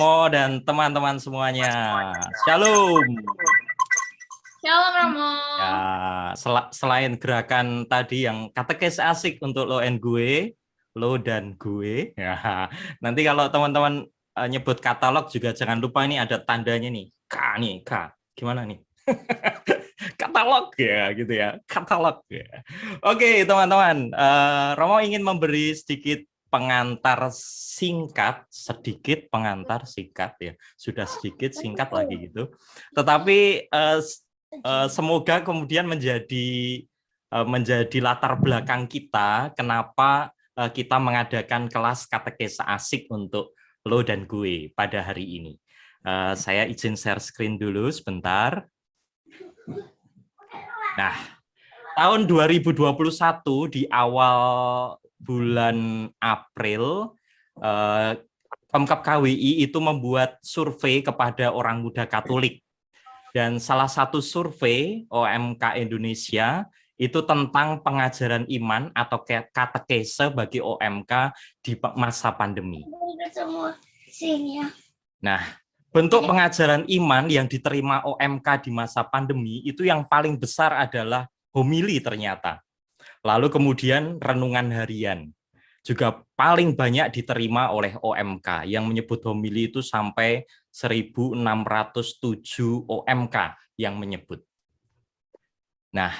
Mo dan teman-teman semuanya. Shalom. Shalom Romo. Ya, selain gerakan tadi yang katekes asik untuk lo and gue, lo dan gue. Ya, nanti kalau teman-teman nyebut katalog juga jangan lupa ini ada tandanya nih. K nih, K. Gimana nih? Katalog ya gitu ya, katalog ya. Oke, teman-teman, Romo ingin memberi sedikit pengantar singkat, sedikit pengantar singkat ya, sudah sedikit singkat lagi gitu. Tetapi semoga kemudian menjadi latar belakang kita kenapa kita mengadakan kelas katekesa asik untuk lo dan gue pada hari ini. Saya izin share screen dulu sebentar. Nah, tahun 2021 di awal bulan April, Pemkab KWI itu membuat survei kepada orang muda Katolik. Dan salah satu survei OMK Indonesia itu tentang pengajaran iman atau katekese bagi OMK di masa pandemi. Nah, bentuk pengajaran iman yang diterima OMK di masa pandemi itu yang paling besar adalah homili ternyata. Lalu kemudian renungan harian. Juga paling banyak diterima oleh OMK yang menyebut homili itu sampai 1.607 OMK yang menyebut. Nah,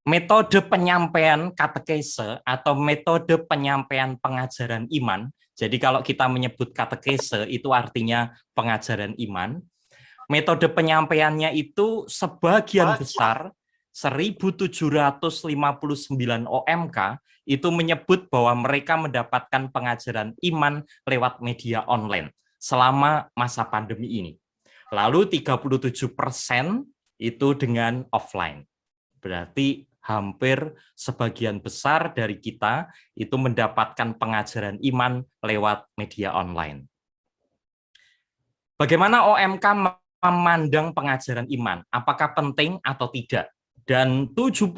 metode penyampaian katekese atau metode penyampaian pengajaran iman, jadi kalau kita menyebut katekese itu artinya pengajaran iman, metode penyampaiannya itu sebagian besar 1.759 OMK itu menyebut bahwa mereka mendapatkan pengajaran iman lewat media online selama masa pandemi ini. Lalu 37% itu dengan offline. Berarti hampir sebagian besar dari kita itu mendapatkan pengajaran iman lewat media online. Bagaimana OMK memandang pengajaran iman? Apakah penting atau tidak? Dan 70%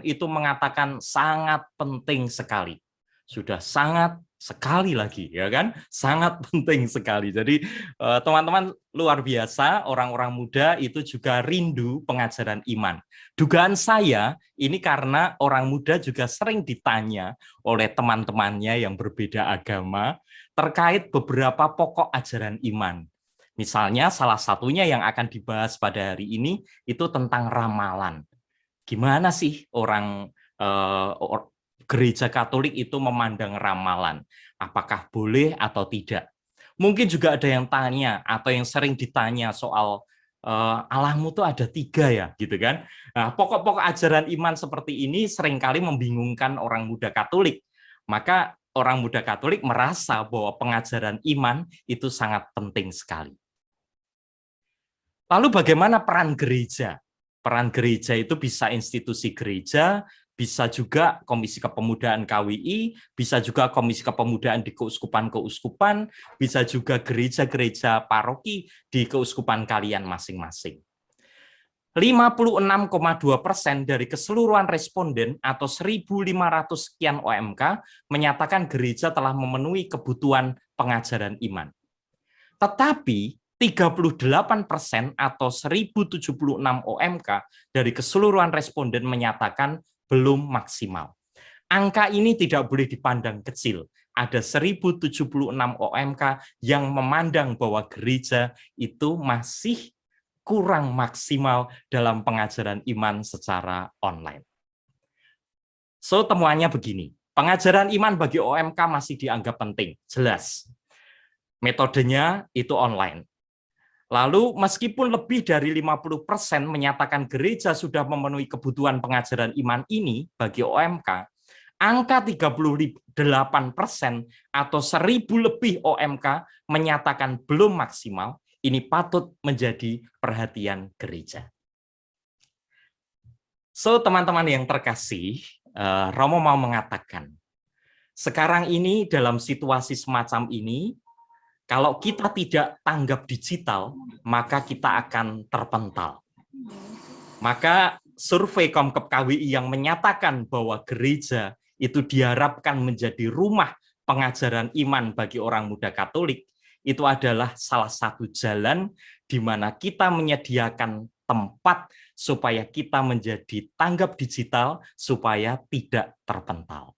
itu mengatakan sangat penting sekali. Sudah sangat sekali lagi, ya kan? Sangat penting sekali. Jadi teman-teman luar biasa, orang-orang muda itu juga rindu pengajaran iman. Dugaan saya ini karena orang muda juga sering ditanya oleh teman-temannya yang berbeda agama terkait beberapa pokok ajaran iman. Misalnya salah satunya yang akan dibahas pada hari ini itu tentang ramalan. Gimana sih orang gereja Katolik itu memandang ramalan? Apakah boleh atau tidak? Mungkin juga ada yang tanya atau yang sering ditanya soal Allahmu tuh ada 3 ya, gitu kan? Nah, pokok-pokok ajaran iman seperti ini seringkali membingungkan orang muda Katolik. Maka orang muda Katolik merasa bahwa pengajaran iman itu sangat penting sekali. Lalu bagaimana peran gereja? Peran gereja itu bisa institusi gereja, bisa juga Komisi Kepemudaan KWI, bisa juga Komisi Kepemudaan di keuskupan-keuskupan, bisa juga gereja-gereja paroki di keuskupan kalian masing-masing. 56,2% dari keseluruhan responden atau 1.500 sekian OMK menyatakan gereja telah memenuhi kebutuhan pengajaran iman. Tetapi 38% atau 1.076 OMK dari keseluruhan responden menyatakan belum maksimal. Angka ini tidak boleh dipandang kecil. Ada 1.076 OMK yang memandang bahwa gereja itu masih kurang maksimal dalam pengajaran iman secara online. So, temuannya begini. Pengajaran iman bagi OMK masih dianggap penting, jelas. Metodenya itu online. Lalu meskipun lebih dari 50% menyatakan gereja sudah memenuhi kebutuhan pengajaran iman ini bagi OMK, angka 38% atau 1.000 lebih OMK menyatakan belum maksimal, ini patut menjadi perhatian gereja. So, teman-teman yang terkasih, Romo mau mengatakan, sekarang ini dalam situasi semacam ini, kalau kita tidak tanggap digital, maka kita akan terpental. Maka survei Komkep KWI yang menyatakan bahwa gereja itu diharapkan menjadi rumah pengajaran iman bagi orang muda Katolik, itu adalah salah satu jalan di mana kita menyediakan tempat supaya kita menjadi tanggap digital supaya tidak terpental.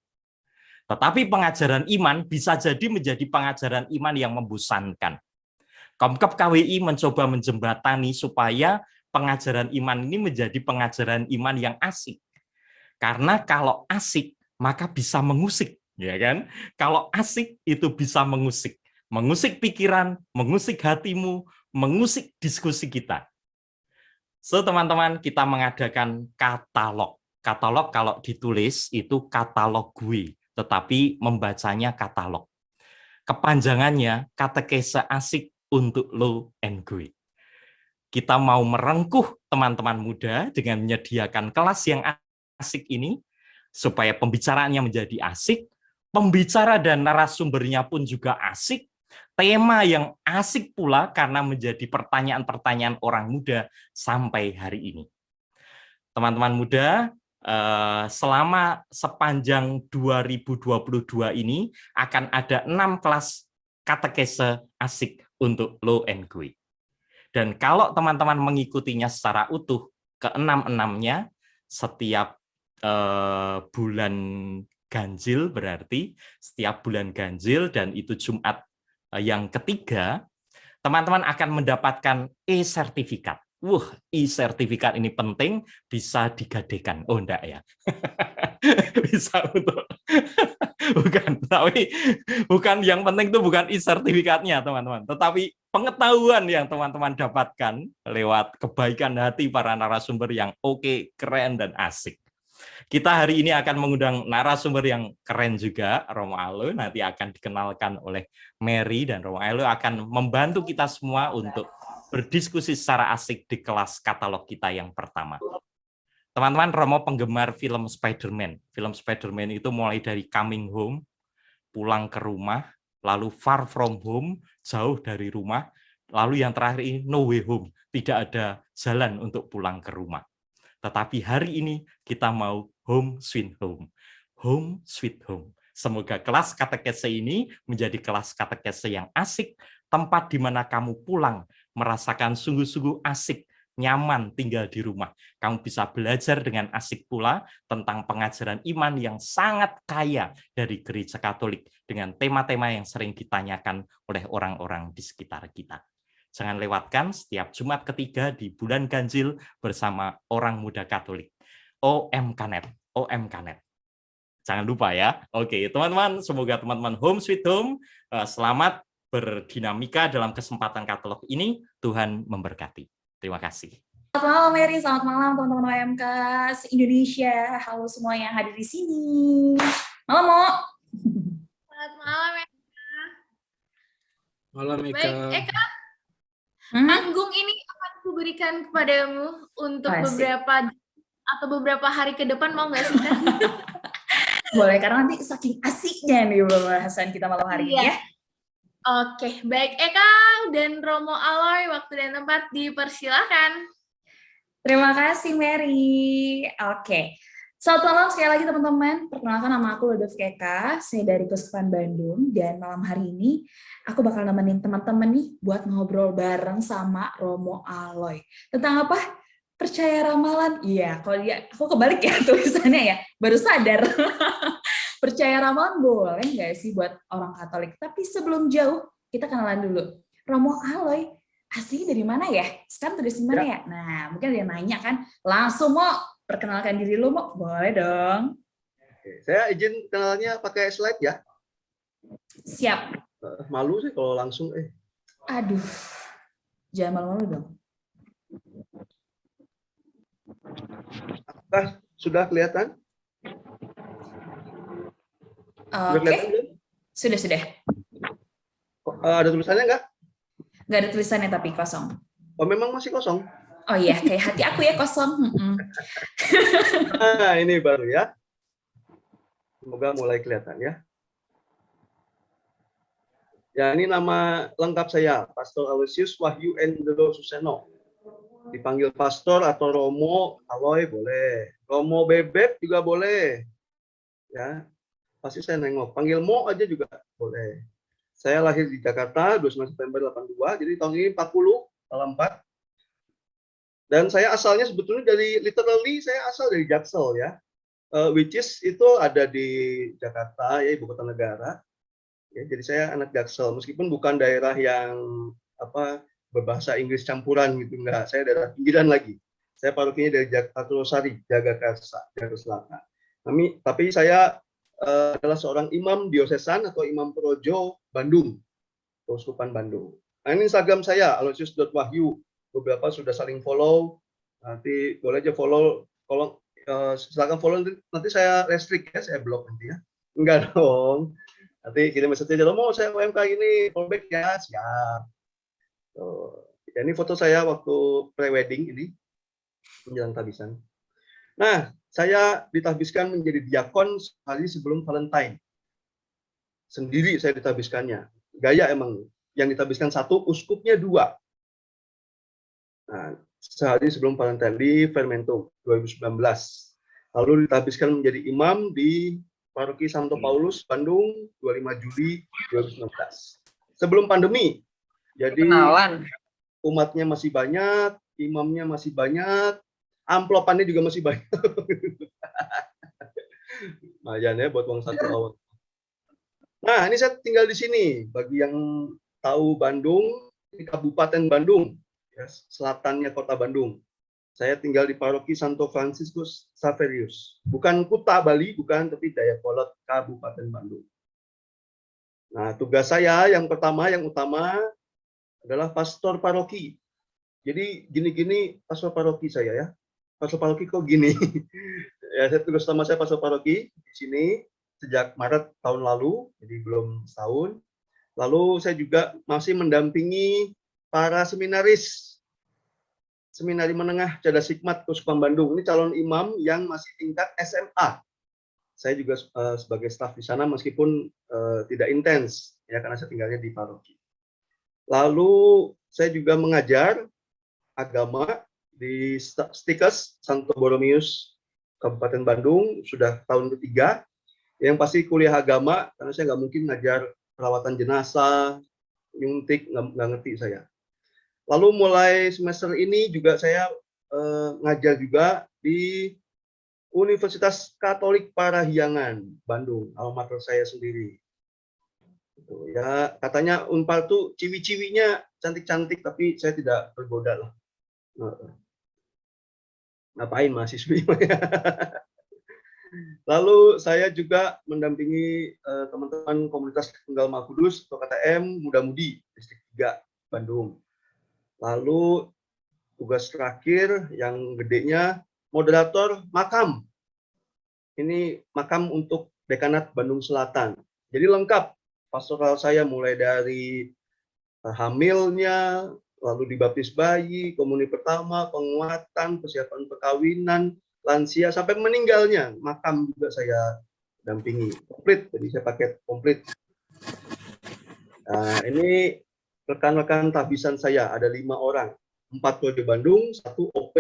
Tetapi pengajaran iman bisa jadi menjadi pengajaran iman yang membosankan. Komkep KWI mencoba menjembatani supaya pengajaran iman ini menjadi pengajaran iman yang asik. Karena kalau asik, maka bisa mengusik, ya kan? Kalau asik itu bisa mengusik. Mengusik pikiran, mengusik hatimu, mengusik diskusi kita. So, teman-teman, kita mengadakan katalog. Katalog kalau ditulis itu katalog gue, tetapi membacanya katalog. Kepanjangannya katekese asik untuk lo and gue. Kita mau merengkuh teman-teman muda dengan menyediakan kelas yang asik ini, supaya pembicaraannya menjadi asik, pembicara dan narasumbernya pun juga asik, tema yang asik pula karena menjadi pertanyaan-pertanyaan orang muda sampai hari ini. Teman-teman muda, selama sepanjang 2022 ini akan ada 6 kelas katekese asik untuk lo and gue. Dan kalau teman-teman mengikutinya secara utuh, ke-6-6-nya setiap bulan ganjil, berarti setiap bulan ganjil dan itu Jumat yang ketiga, teman-teman akan mendapatkan e-sertifikat. E-sertifikat ini penting, bisa digadekan. Oh, enggak ya. Bisa untuk bukan yang penting itu bukan e-sertifikatnya, teman-teman, tetapi pengetahuan yang teman-teman dapatkan lewat kebaikan hati para narasumber yang oke, keren dan asik. Kita hari ini akan mengundang narasumber yang keren juga, Romo Aloy, nanti akan dikenalkan oleh Mary, dan Romo Aloy akan membantu kita semua untuk berdiskusi secara asik di kelas katalog kita yang pertama. Teman-teman, Romo penggemar film Spider-Man. Film Spider-Man itu mulai dari Coming Home, pulang ke rumah, lalu Far From Home, jauh dari rumah, lalu yang terakhir ini No Way Home, tidak ada jalan untuk pulang ke rumah. Tetapi hari ini kita mau Home Sweet Home. Home Sweet Home. Semoga kelas katekese ini menjadi kelas katekese yang asik, tempat di mana kamu pulang, merasakan sungguh-sungguh asik, nyaman tinggal di rumah. Kamu bisa belajar dengan asik pula tentang pengajaran iman yang sangat kaya dari Gereja Katolik dengan tema-tema yang sering ditanyakan oleh orang-orang di sekitar kita. Jangan lewatkan setiap Jumat ketiga di bulan ganjil bersama orang muda Katolik. OMKNet, OMKNet. Jangan lupa ya. Oke, teman-teman, semoga teman-teman Home Sweet Home selamat berdinamika dalam kesempatan katalog ini. Tuhan memberkati. Terima kasih. Selamat malam Mary, selamat malam teman-teman OMK Indonesia. Halo semua yang hadir di sini. Malam, Mo. Selamat malam, Eka. Malam, Eka. Baik, Eka, panggung ini akan kuberikan kepadamu untuk beberapa hari ke depan, mau nggak sih, Kak? Boleh, karena nanti saking asiknya nih pembahasan kita malam hari ini ya. Oke, baik Eka dan Romo Aloy, waktu dan tempat dipersilakan. Terima kasih Mary. Oke, selamat malam sekali lagi teman-teman. Perkenalkan, nama aku Ludov Keka, saya dari Keuskupan Bandung, dan malam hari ini aku bakal nemenin teman-teman nih buat ngobrol bareng sama Romo Aloy. Tentang apa? Percaya ramalan. Iya, kalau dia aku kebalik ya tulisannya ya, baru sadar. Percaya ramalan boleh nggak sih buat orang Katolik? Tapi sebelum jauh, kita kenalan dulu. Romo Aloy, aslinya dari mana ya? Sekarang tulis di mana ya? Nah, mungkin ada yang nanya kan. Langsung mau perkenalkan diri lu, Mo. Boleh dong. Oke, saya izin kenalnya pakai slide ya. Siap. Malu sih kalau langsung. Aduh, jangan malu-malu dong. Apakah sudah kelihatan? Oke. Sudah. Ada tulisannya nggak? Nggak ada tulisannya tapi kosong. Oh, memang masih kosong? Oh iya, kayak hati aku ya kosong. Nah, ini baru ya. Semoga mulai kelihatan ya. Ya, ini nama lengkap saya, Pastor Aloysius Wahyu Endro Suseno. Dipanggil Pastor atau Romo Aloy boleh. Romo Bebek juga boleh. Ya. Pasti saya nengok. Panggil Mo aja juga boleh. Saya lahir di Jakarta 29 September 82, jadi tahun ini 40, salah 4. Dan saya asalnya sebetulnya literally saya asal dari Jaksel ya. Which is itu ada di Jakarta ya, ibu kota negara. Ya, jadi saya anak Jaksel, meskipun bukan daerah yang berbahasa Inggris campuran gitu, enggak. Saya daerah pinggiran lagi. Saya parokinya dari Jakarta, Jagakarsa, Jakarta Selatan. Tapi saya adalah seorang imam diosesan atau imam projo Bandung, Keuskupan Bandung. Nah, ini Instagram saya, aloysius.wahyu. Beberapa sudah saling follow. Nanti boleh aja follow. Kalau silakan follow, nanti saya restrict ya, saya blok nanti ya. Enggak dong. Nanti kirim message aja, mau saya UMK ini, follow back ya, siap. Ya, ini foto saya waktu pre-wedding ini, menjelang tahbisan. Nah, saya ditahbiskan menjadi diakon sehari sebelum Valentine. Sendiri saya ditahbiskannya. Gaya emang. Yang ditahbiskan 1, uskupnya 2. Nah, sehari sebelum Valentine di Fermentum 2019. Lalu ditahbiskan menjadi imam di Paroki Santo Paulus, Bandung, 25 Juli 2019. Sebelum pandemi. Jadi umatnya masih banyak, imamnya masih banyak, amplopannya juga masih banyak. Lumayan ya buat uang 1 awal. Nah, ini saya tinggal di sini. Bagi yang tahu Bandung, ini Kabupaten Bandung, ya, selatannya Kota Bandung. Saya tinggal di Paroki Santo Franciscus Xaverius. Bukan Kuta Bali, bukan, tapi Dayakolot, Kabupaten Bandung. Nah, tugas saya yang pertama, yang utama adalah pastor paroki. Jadi gini-gini pastor paroki saya ya. Pastor paroki kok gini? Ya, tugas utama saya pastor paroki di sini sejak Maret tahun lalu, jadi belum setahun. Lalu saya juga masih mendampingi para seminaris. Seminari Menengah Cadas Hikmat Keuskupan Bandung. Ini calon imam yang masih tingkat SMA. Saya juga sebagai staf di sana meskipun tidak intens ya, karena saya tinggalnya di paroki. Lalu saya juga mengajar agama di Stikes Santo Boromius Kabupaten Bandung sudah tahun ketiga. Yang pasti kuliah agama, karena saya nggak mungkin ngajar perawatan jenazah, nyuntik, nggak ngerti saya. Lalu mulai semester ini juga saya ngajar juga di Universitas Katolik Parahyangan Bandung, alma mater saya sendiri. Ya, katanya Unpar tuh ciwi-ciwinya cantik-cantik, tapi saya tidak tergoda lah. Ngapain mahasiswi? Lalu saya juga mendampingi teman-teman komunitas Tunggal Maha Kudus atau KTM Muda Mudi Distrik 3 Bandung. Lalu tugas terakhir yang gedenya moderator makam. Ini makam untuk Dekanat Bandung Selatan. Jadi lengkap pastoral saya mulai dari hamilnya, lalu dibaptis bayi, komuni pertama, penguatan, persiapan perkawinan, lansia sampai meninggalnya. Makam juga saya dampingi komplit. Jadi saya pakai komplit. Nah, ini rekan-rekan tahbisan saya ada 5 orang, 4 di Bandung, 1 OP.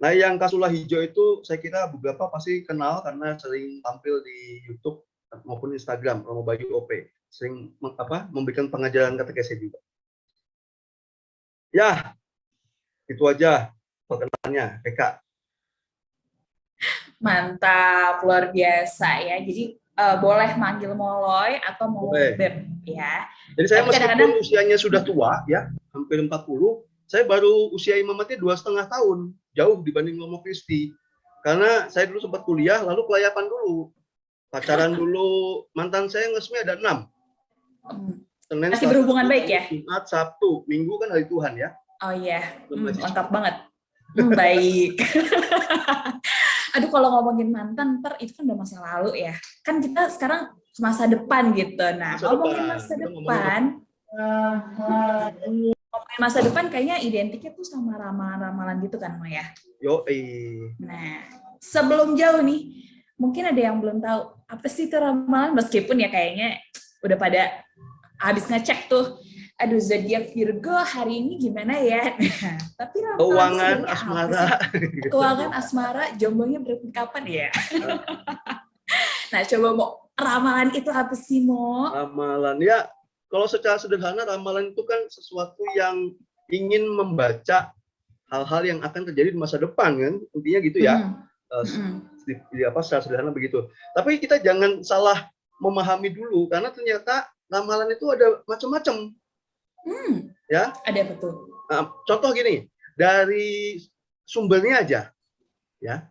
Nah, yang Kasula Hijau itu saya kira beberapa pasti kenal karena sering tampil di YouTube maupun Instagram, Romo Bayu OP, sering memberikan pengajaran katekese juga. Ya, itu aja perkenalannya, Eka. Mantap, luar biasa ya. Jadi boleh manggil Moloy atau mau Beb ya. Jadi saya meskipun usianya sudah tua ya, hampir 40, saya baru usia imamatnya 2,5 tahun, jauh dibanding Romo Kristi. Karena saya dulu sempat kuliah, lalu kelayapan dulu, pacaran dulu, mantan saya ngesmi ada 6. Senin, masih berhubungan baik ya? Jumat, Sabtu, Minggu kan hari Tuhan ya. Oh iya, lengkap banget. Baik. Aduh, kalau ngomongin mantan, ntar itu kan udah masa lalu ya. Kan kita sekarang masa depan gitu. Nah, ngomongin masa depan, masa depan kayaknya identiknya tuh sama ramalan-ramalan gitu kan, Maya? Nah, sebelum jauh nih, mungkin ada yang belum tahu apa sih itu ramalan, meskipun ya kayaknya udah pada habis ngecek tuh. Aduh, zodiak Virgo hari ini gimana ya? Nah, tapi keuangan asmara. Keuangan asmara, jomblonya berarti kapan ya? Nah, coba mau ramalan itu apa sih, Mo? Ramalan ya, Kalau secara sederhana, ramalan itu kan sesuatu yang ingin membaca hal-hal yang akan terjadi di masa depan, kan? Intinya gitu ya. Secara sederhana begitu. Tapi kita jangan salah memahami dulu, karena ternyata ramalan itu ada macam-macam. Ya, Ada betul. nah, contoh gini, dari sumbernya aja, ya,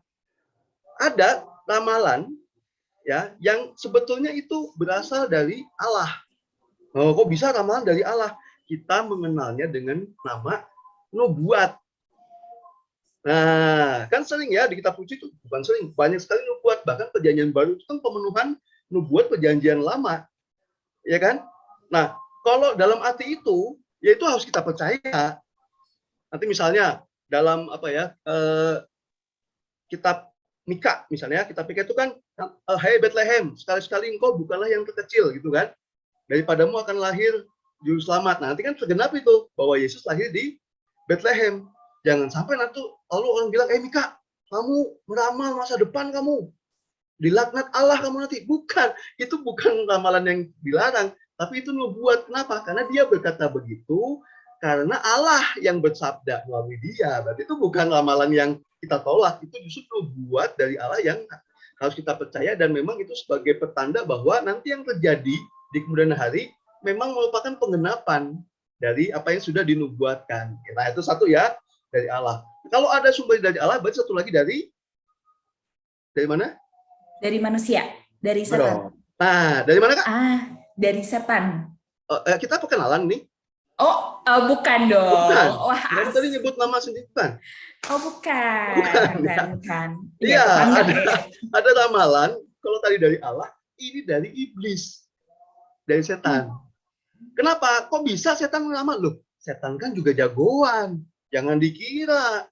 ada ramalan ya yang sebetulnya itu berasal dari Allah. Oh, kok bisa ramalan dari Allah? Kita mengenalnya dengan nama nubuat. Nah, kan sering ya di kitab suci itu, bukan sering, banyak sekali nubuat. Bahkan perjanjian baru itu kan pemenuhan nubuat perjanjian lama, ya kan? Nah, kalau dalam arti itu, ya itu harus kita percaya. Nanti misalnya dalam apa ya, kitab Mika misalnya, kitab Mika itu kan, hai Bethlehem, sekali-sekali engkau bukanlah yang terkecil gitu kan, daripadamu akan lahir juru selamat. Nah, nanti kan tergenap itu bahwa Yesus lahir di Bethlehem. Jangan sampai nanti lalu orang bilang, Mika, kamu meramal masa depan kamu, dilaknat Allah kamu nanti. Bukan, itu bukan ramalan yang dilarang, tapi itu nubuat. Kenapa? Karena dia berkata begitu karena Allah yang bersabda melalui dia. Berarti itu bukan ramalan yang kita tolak, itu justru nubuat dari Allah yang harus kita percaya, dan memang itu sebagai pertanda bahwa nanti yang terjadi di kemudian hari memang merupakan penggenapan dari apa yang sudah dinubuatkan. Nah, itu satu ya, dari Allah. Kalau ada sumber dari Allah, berarti satu lagi dari mana? Dari manusia, dari setan. Nah, dari mana, Kak? Dari setan. Kita perkenalan nih. Bukan dong. Bukan. Wah, tadi nyebut nama sendiri, bukan? Bukan. Bukan. Iya, ada ramalan. Kalau tadi dari Allah, ini dari iblis, dari setan. Kenapa? Kok bisa setan ngeramal? Loh, setan kan juga jagoan. Jangan dikira.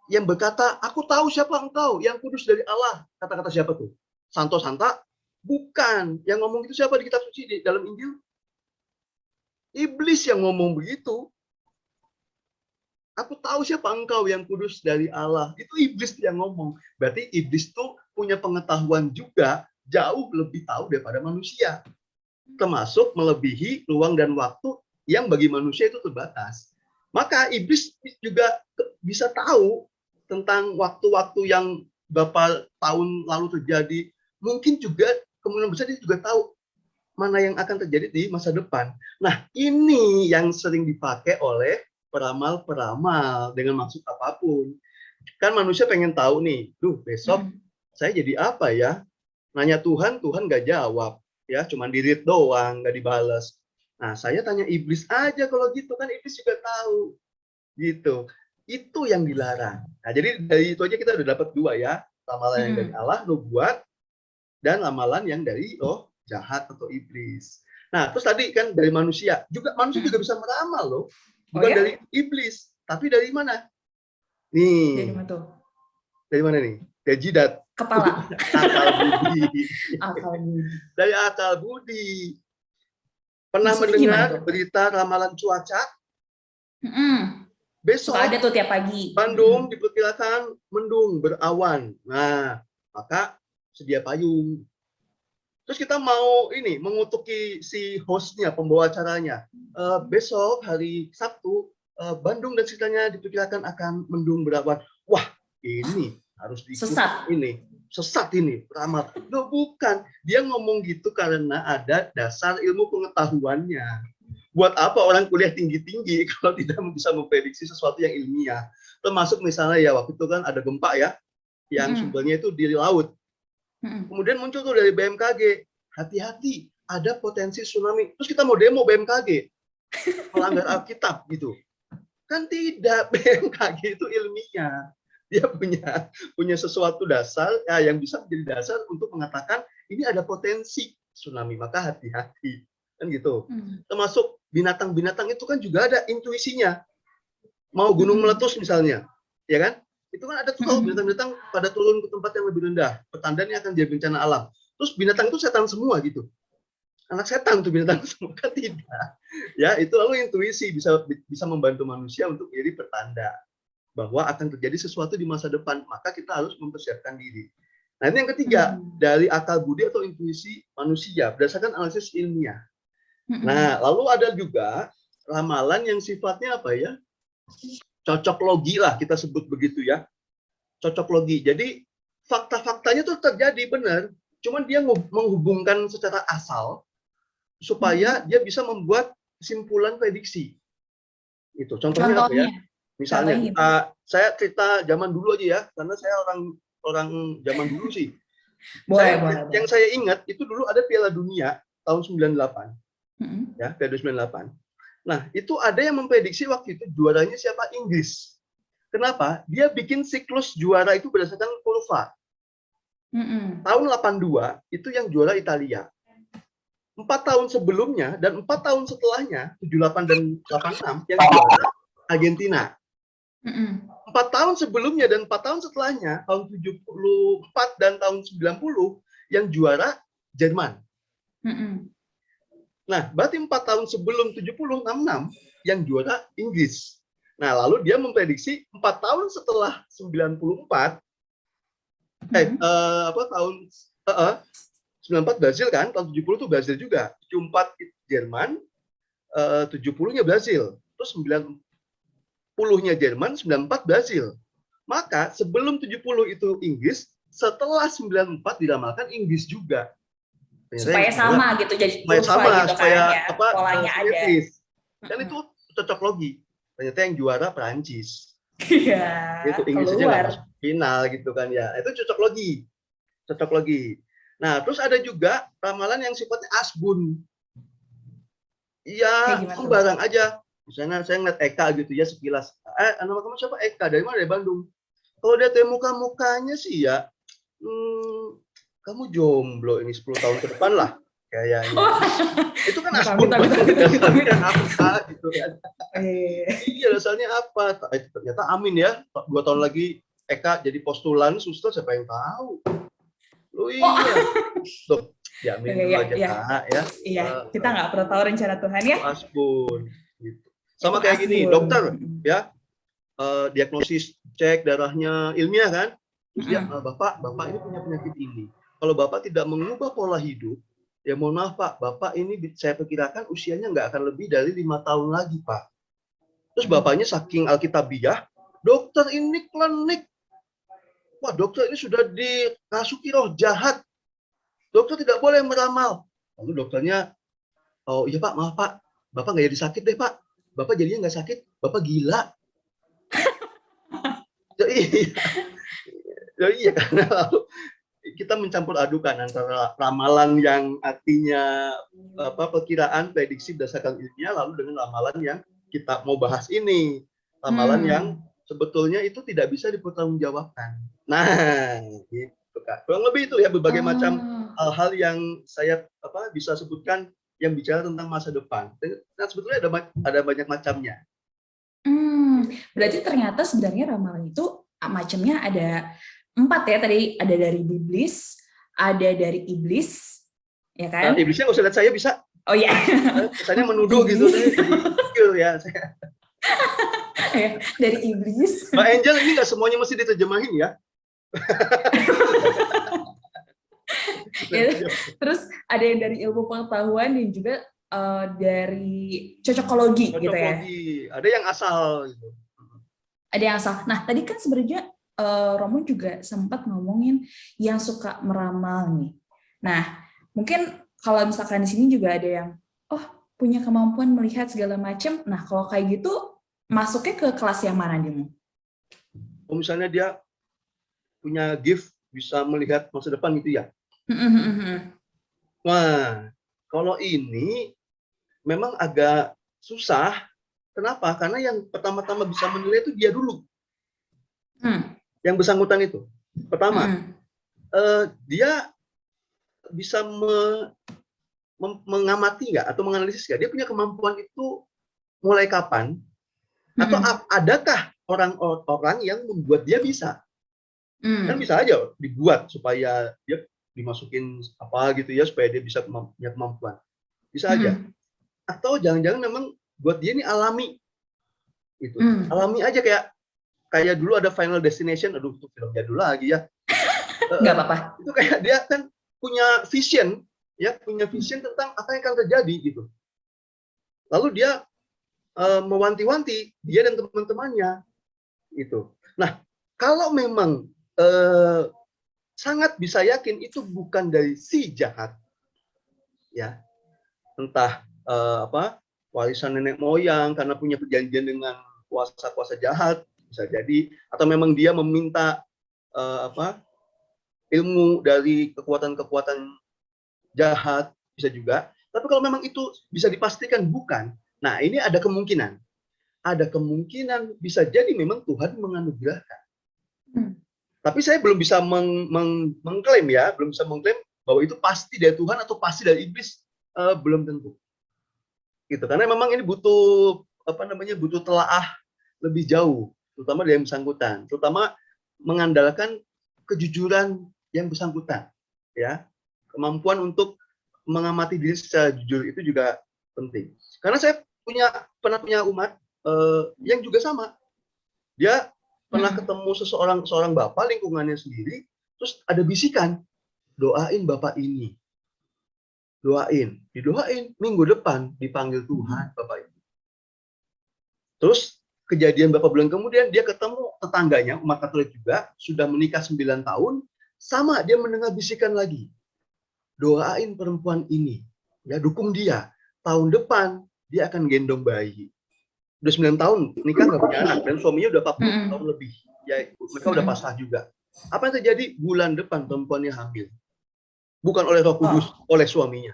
Yang berkata, aku tahu siapa engkau, yang kudus dari Allah. Kata-kata siapa tuh? Santo Santa? Bukan. Yang ngomong itu siapa di kitab suci, di dalam Injil? Iblis yang ngomong begitu. Aku tahu siapa engkau yang kudus dari Allah. Itu iblis yang ngomong. Berarti iblis tuh punya pengetahuan juga jauh lebih tahu daripada manusia. Termasuk melebihi ruang dan waktu yang bagi manusia itu terbatas. Maka iblis juga bisa tahu tentang waktu-waktu yang beberapa tahun lalu terjadi. Mungkin juga kemungkinan besar dia juga tahu mana yang akan terjadi di masa depan. Nah, ini yang sering dipakai oleh peramal-peramal dengan maksud apapun. Kan manusia pengen tahu nih, besok saya jadi apa ya? Nanya Tuhan, Tuhan nggak jawab. Ya, cuma di-read doang, nggak dibales. Nah, saya tanya iblis aja kalau gitu, kan iblis juga tahu. Gitu. Itu yang dilarang. Nah, jadi dari itu aja kita udah dapat dua ya. Ramalan yang dari Allah, nubuat, dan ramalan yang dari roh jahat atau iblis. Nah, terus tadi kan dari manusia juga bisa meramal loh, bukan dari iblis, tapi dari mana? Nih. Dari mana nih? Dari jidat. Kepala. Akal budi. Dari akal budi. Pernah mendengar berita ramalan cuaca? Besok ada tuh tiap pagi. Bandung diperkirakan mendung berawan. Nah, maka sedia payung. Terus kita mau mengutuki si hostnya, pembawa acaranya. Besok hari Sabtu, Bandung dan sekitarnya diperkirakan akan mendung berawan. Wah, ini harus diikuti. Sesat ini, ramal. Loh, bukan. Dia ngomong gitu karena ada dasar ilmu pengetahuannya. Buat apa orang kuliah tinggi-tinggi kalau tidak bisa memprediksi sesuatu yang ilmiah? Termasuk misalnya ya waktu itu kan ada gempa ya, yang sumbernya itu di laut. Kemudian muncul tuh dari BMKG, hati-hati, ada potensi tsunami. Terus kita mau demo BMKG, melanggar Alkitab gitu. Kan tidak, BMKG itu ilmiah. Dia punya sesuatu dasar yang bisa menjadi dasar untuk mengatakan ini ada potensi tsunami, maka hati-hati. Kan gitu. Termasuk binatang-binatang itu kan juga ada intuisinya. Mau gunung meletus misalnya, ya kan? Itu kan ada tuh kalau binatang-binatang pada turun ke tempat yang lebih rendah, pertandanya akan jadi bencana alam. Terus binatang itu setan semua gitu. Anak setan tuh binatang semua, kan tidak. Ya, itu lalu intuisi bisa membantu manusia untuk menjadi pertanda bahwa akan terjadi sesuatu di masa depan, maka kita harus mempersiapkan diri. Nah, ini yang ketiga, dari akal budi atau intuisi manusia berdasarkan analisis ilmiah. Nah, lalu ada juga ramalan yang sifatnya apa ya? Cocok logi lah, kita sebut begitu ya. Cocok logi. Jadi fakta-faktanya tuh terjadi benar, cuman dia menghubungkan secara asal supaya dia bisa membuat kesimpulan prediksi. Itu contohnya apa ya? Misalnya, saya cerita zaman dulu aja ya, karena saya orang zaman dulu sih. Yang saya ingat itu dulu ada Piala Dunia tahun 98. Ya, Piala 98. Nah, itu ada yang memprediksi waktu itu juaranya siapa? Inggris. Kenapa? Dia bikin siklus juara itu berdasarkan kurva. Tahun 82 itu yang juara Italia. 4 tahun sebelumnya dan 4 tahun setelahnya, 78 dan 86 yang juara Argentina. 4 tahun sebelumnya dan 4 tahun setelahnya, tahun 74 dan tahun 90 yang juara Jerman. Nah, berarti 4 tahun sebelum 70, 66 yang juara Inggris. Nah, lalu dia memprediksi 4 tahun setelah 94, tahun 94 Brazil kan, tahun 70 itu Brazil juga. 74 Jerman, 70-nya Brazil. Terus 90-nya Jerman, 94 Brazil. Maka sebelum 70 itu Inggris, setelah 94 diramalkan Inggris juga. Supaya sama gitu, jadi supaya sama, gitu supaya kan, ya. Polanya ada. Dan itu cocok logi. Ternyata yang juara Prancis. Iya. Itu Inggris aja nggak masuk final gitu kan ya. Itu cocok logi. Cocok logi. Nah, terus ada juga ramalan yang sifatnya asbun. Iya, sembarang aja. Misalnya saya ngeliat Eka gitu ya sekilas. Nama kamu siapa? Eka. Dari mana? Dari Bandung. Kalau dia temu muka-mukanya sih ya, kamu jomblo ini 10 tahun ke depan lah. Kayaknya. Itu kan asbun. Dasarnya apa gitu kan. Iya, dasarnya apa? Ternyata amin ya. 2 tahun lagi Eka jadi postulan, suster siapa yang tahu. Oh iya, tuh, ya dulu aja Kak ya. Iya, kita nggak pernah tahu rencana Tuhan ya. Asbun, gitu. Sama kayak gini, dokter ya, diagnosis cek darahnya ilmiah kan, terus dia bapak ini punya penyakit ini. Kalau bapak tidak mengubah pola hidup, ya mohon maaf Pak, bapak ini saya perkirakan usianya nggak akan lebih dari 5 tahun lagi Pak. Terus bapaknya saking alkitabiah, dokter ini klinik. Wah, dokter ini sudah dirasuki roh jahat. Dokter tidak boleh meramal. Lalu dokternya, oh iya Pak, maaf Pak. Bapak nggak jadi sakit deh Pak. Bapak jadinya nggak sakit. Bapak gila. Iya, karena lalu kita mencampur adukan antara ramalan yang artinya perkiraan, prediksi berdasarkan ilmiah, lalu dengan ramalan yang kita mau bahas ini. Ramalan yang sebetulnya itu tidak bisa dipertanggungjawabkan. Nah, gitu Kak. Kurang lebih itu ya berbagai macam hal-hal yang saya bisa sebutkan yang bicara tentang masa depan. Nah, sebetulnya ada banyak macamnya. Berarti ternyata sebenarnya ramalan itu macamnya ada 4 ya. Tadi ada dari biblis, ada dari iblis, ya kan? Iblisnya nggak usah lihat saya bisa. Oh iya. Misalnya menuduh gitu, ya saya. Dari iblis. Mbak Angel, ini nggak semuanya mesti diterjemahin ya. Terus ada yang dari ilmu pengetahuan dan juga dari cocokologi gitu ya. Ada yang asal gitu. Ada yang asal. Nah, tadi kan sebenarnya Romo juga sempat ngomongin yang suka meramal nih. Nah, mungkin kalau misalkan di sini juga ada yang punya kemampuan melihat segala macam. Nah, kalau kayak gitu masuknya ke kelas yang mana nih? Misalnya dia punya gift bisa melihat masa depan gitu ya. Wah, kalau ini memang agak susah. Kenapa? Karena yang pertama-tama bisa menilai itu dia dulu. Yang bersangkutan itu. Pertama, dia bisa mengamati nggak atau menganalisis nggak? Dia punya kemampuan itu mulai kapan? Atau adakah orang-orang yang membuat dia bisa? Kan bisa aja dibuat supaya dia dimasukin apa gitu ya, supaya dia bisa punya kemampuan. Bisa aja. Atau jangan-jangan memang buat dia ini alami. Gitu. Alami aja kayak dulu ada Final Destination, aduh itu film jadul lagi ya. Nggak apa-apa. Itu kayak dia kan punya vision, ya, punya vision tentang apa yang akan terjadi gitu. Lalu dia mewanti-wanti dia dan teman-temannya itu. Nah, kalau memang sangat bisa yakin itu bukan dari si jahat, ya, entah warisan nenek moyang karena punya perjanjian dengan kuasa-kuasa jahat bisa jadi, atau memang dia meminta ilmu dari kekuatan-kekuatan jahat bisa juga. Tapi kalau memang itu bisa dipastikan bukan, nah ini ada kemungkinan. Ada kemungkinan bisa jadi memang Tuhan menganugerahkan. Tapi saya belum bisa mengklaim ya, belum bisa mengklaim bahwa itu pasti dari Tuhan atau pasti dari iblis, belum tentu. Gitu. Karena memang ini butuh butuh telaah lebih jauh, terutama dari yang bersangkutan, terutama mengandalkan kejujuran yang bersangkutan, ya, kemampuan untuk mengamati diri secara jujur itu juga penting. Karena saya pernah punya umat yang juga sama, dia pernah ketemu seorang bapak lingkungannya sendiri, terus ada bisikan, doain bapak ini, didoain, minggu depan dipanggil Tuhan bapak ini. Terus kejadian beberapa bulan kemudian dia ketemu tetangganya umat Katolik juga, sudah menikah 9 tahun, sama dia mendengar bisikan lagi, doain perempuan ini, ya, dukung dia, tahun depan dia akan gendong bayi. Udah 9 tahun nikah nggak punya anak dan suaminya udah 40 tahun lebih, ya, mereka udah pasrah juga. Apa yang terjadi? Bulan depan perempuannya hamil, bukan oleh Roh Kudus, oleh suaminya.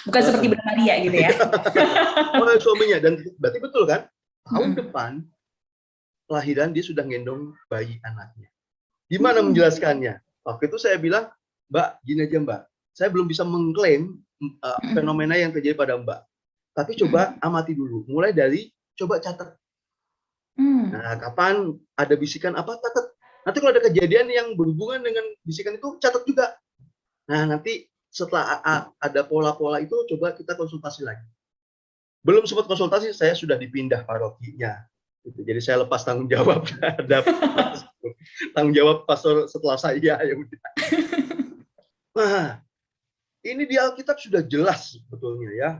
Bukan seperti Bunda Maria gitu ya. Oleh suaminya, dan berarti betul kan? Tahun depan lahiran dia sudah gendong bayi anaknya. Gimana menjelaskannya? Waktu itu saya bilang, Mbak, gini aja Mbak, saya belum bisa mengklaim fenomena yang terjadi pada Mbak. Tapi coba amati dulu, mulai dari coba catat. Nah, kapan ada bisikan apa, catat. Nanti kalau ada kejadian yang berhubungan dengan bisikan itu, catat juga. Nah, nanti setelah ada pola-pola itu, coba kita konsultasi lagi. Belum sempat konsultasi, saya sudah dipindah parokinya. Jadi saya lepas tanggung jawab terhadap tanggung jawab pastor setelah saya. Ya udah. Nah, ini di Alkitab sudah jelas sebetulnya ya.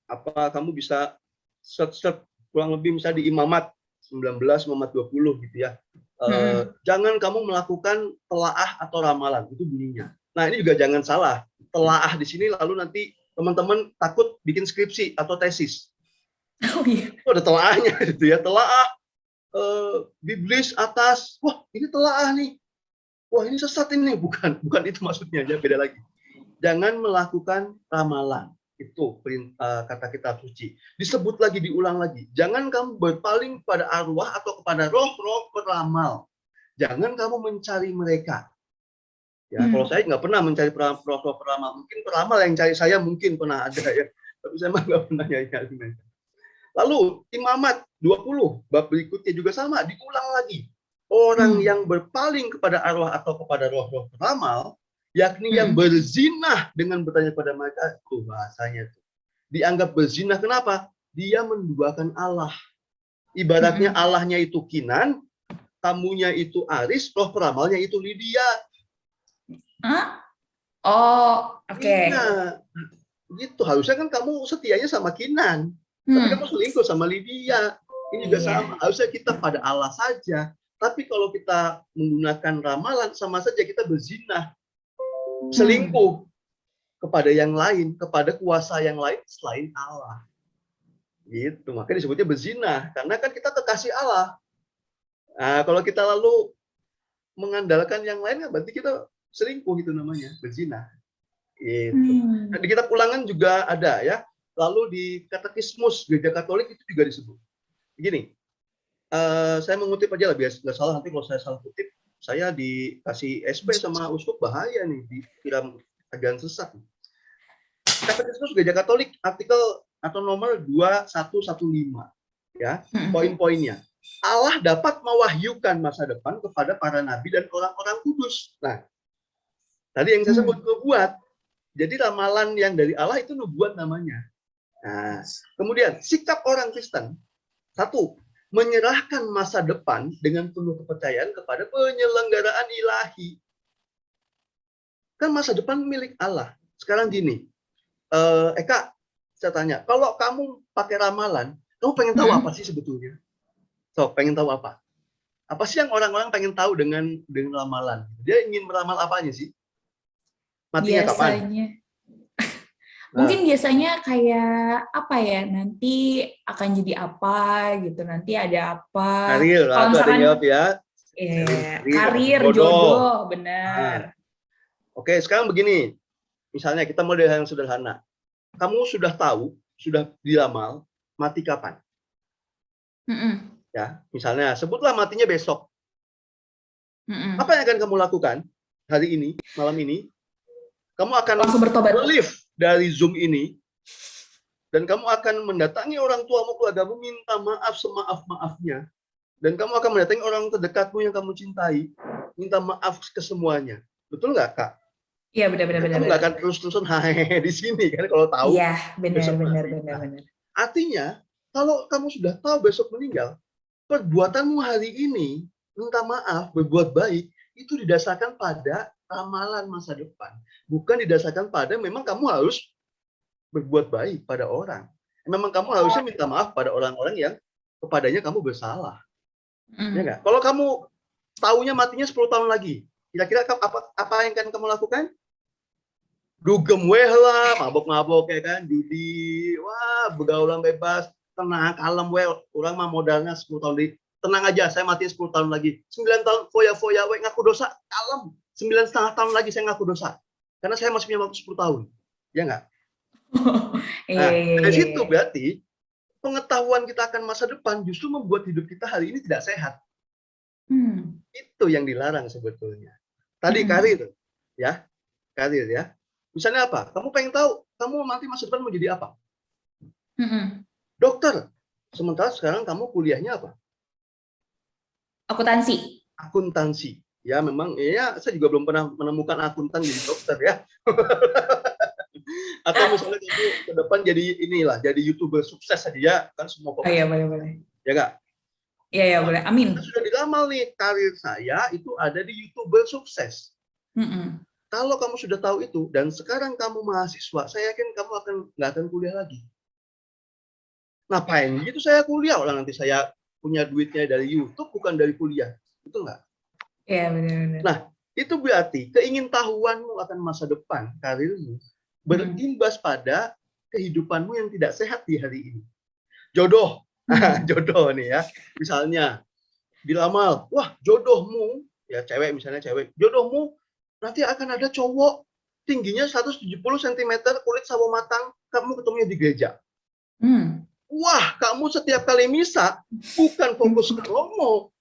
Apa kamu bisa search kurang lebih misalnya di Imamat 19, Imamat 20 gitu ya. Jangan kamu melakukan telaah atau ramalan, itu bunyinya. Nah, ini juga jangan salah. Telaah di sini lalu nanti teman-teman takut bikin skripsi atau tesis. Oh iya. Itu ada telaahnya gitu ya. Telaah biblis atas. Wah, ini telaah nih. Wah, ini sesat ini. Bukan itu maksudnya, ya, beda lagi. Jangan melakukan ramalan. Itu kata kitab suci. Disebut lagi, diulang lagi. Jangan kamu berpaling pada arwah atau kepada roh-roh peramal. Jangan kamu mencari mereka. Ya, kalau saya nggak pernah mencari roh-roh peramal. Mungkin peramal yang cari saya mungkin pernah ada ya. Tapi saya nggak pernah nyari mereka. Lalu Imamat 20 bab berikutnya juga sama, diulang lagi. Orang yang berpaling kepada arwah atau kepada roh-roh peramal, yakni yang berzinah dengan bertanya pada mereka, itu bahasanya tuh. Dianggap berzinah, kenapa? Dia menduakan Allah. Ibaratnya Allahnya itu Kinan, tamunya itu Aris, roh peramalnya itu Lydia. Oh, oke. Iya, gitu. Harusnya kan kamu setianya sama Kinan, tapi kamu selingkuh sama Lydia. Ini juga sama. Harusnya kita pada Allah saja. Tapi kalau kita menggunakan ramalan, sama saja kita berzinah. Selingkuh kepada yang lain, kepada kuasa yang lain selain Allah. Gitu, makanya disebutnya berzinah, karena kan kita kekasih Allah. Nah, kalau kita lalu mengandalkan yang lain, berarti kita selingkuh, itu namanya berzinah. Gitu. Nah, di kitab Ulangan juga ada ya. Lalu di Katekismus Gereja Katolik itu juga disebut. Begini, saya mengutip aja lah, biar nggak salah, nanti kalau saya salah kutip, saya dikasih SP sama uskup, bahaya nih, dikira ajaran sesat. Katekismus Gereja Katolik artikel atau nomor 2115, ya, poin-poinnya. Allah dapat mewahyukan masa depan kepada para nabi dan orang-orang kudus. Nah, tadi yang saya sebut nubuat. Jadi ramalan yang dari Allah itu nubuat namanya. Nah, kemudian sikap orang Kristen, satu, menyerahkan masa depan dengan penuh kepercayaan kepada penyelenggaraan ilahi. Kan masa depan milik Allah. Sekarang gini, Eka, saya tanya, kalau kamu pakai ramalan, kamu pengen tahu apa sih sebetulnya? So, pengen tahu apa? Apa sih yang orang-orang pengen tahu dengan ramalan? Dia ingin meramal apanya sih? Matinya kapan? Biasanya, mungkin biasanya kayak apa ya, nanti akan jadi apa gitu, nanti ada apa. Karir, Kalau itu ada misalkan jawab ya. karir, jodoh, benar. Oke, sekarang begini. Misalnya kita mulai dari yang sederhana. Kamu sudah tahu, sudah diramal, mati kapan? Ya, misalnya sebutlah matinya besok. Apa yang akan kamu lakukan hari ini, malam ini? Kamu akan langsung bertobat, live dari Zoom ini, dan kamu akan mendatangi orang tuamu, keluargamu, minta maaf semaaf-maafnya. Dan kamu akan mendatangi orang terdekatmu yang kamu cintai, minta maaf ke semuanya. Betul nggak, Kak? Iya, benar-benar. Kamu nggak akan terus-terusan hahehe di sini kan kalau tahu. Iya, benar. Artinya, kalau kamu sudah tahu besok meninggal, perbuatanmu hari ini, minta maaf, berbuat baik, itu didasarkan pada ramalan masa depan. Bukan didasarkan pada memang kamu harus berbuat baik pada orang. Memang kamu harusnya minta maaf pada orang-orang yang kepadanya kamu bersalah. Ya nggak? Kalau kamu tahunya matinya 10 tahun lagi, kira-kira apa yang akan kamu lakukan? Dugem weh lah, mabok-mabok ya kan, judi, wah bergaulan bebas, tenang, kalem weh, orang mah modalnya 10 tahun lagi. Tenang aja, saya mati 10 tahun lagi. 9 tahun, foya-foya, weh, ngaku dosa, kalem. 9,5 tahun lagi saya ngaku dosa. Karena saya masih punya waktu 10 tahun. Ya nggak? Nah, dari situ berarti pengetahuan kita akan masa depan justru membuat hidup kita hari ini tidak sehat. Itu yang dilarang sebetulnya. Tadi karir, ya. Karir ya. Misalnya apa? Kamu pengen tahu, kamu nanti masa depan mau jadi apa? Dokter. Sementara sekarang kamu kuliahnya apa? Akuntansi. Akuntansi. Ya memang, ya saya juga belum pernah menemukan akuntan jadi dokter ya. Atau misalnya kamu ke depan jadi inilah, jadi YouTuber sukses saja ya, kan semua Oh iya, boleh. Ya nggak? Iya, boleh. Amin. Sudah diramal nih, karir saya itu ada di YouTuber sukses. Kalau kamu sudah tahu itu, dan sekarang kamu mahasiswa, saya yakin kamu nggak akan kuliah lagi. Ngapain gitu saya kuliah? Orang nanti saya punya duitnya dari YouTube, bukan dari kuliah. Itu nggak? Iya, benar. Nah, itu berarti keingintahuanmu akan masa depan, karirmu, berimbas pada kehidupanmu yang tidak sehat di hari ini. Jodoh. Jodoh nih ya. Misalnya, diramal, wah jodohmu, ya cewek misalnya cewek, jodohmu nanti akan ada cowok tingginya 170 cm, kulit sawo matang, kamu ketemunya di gereja. Wah, kamu setiap kali misa bukan fokus ke Romo,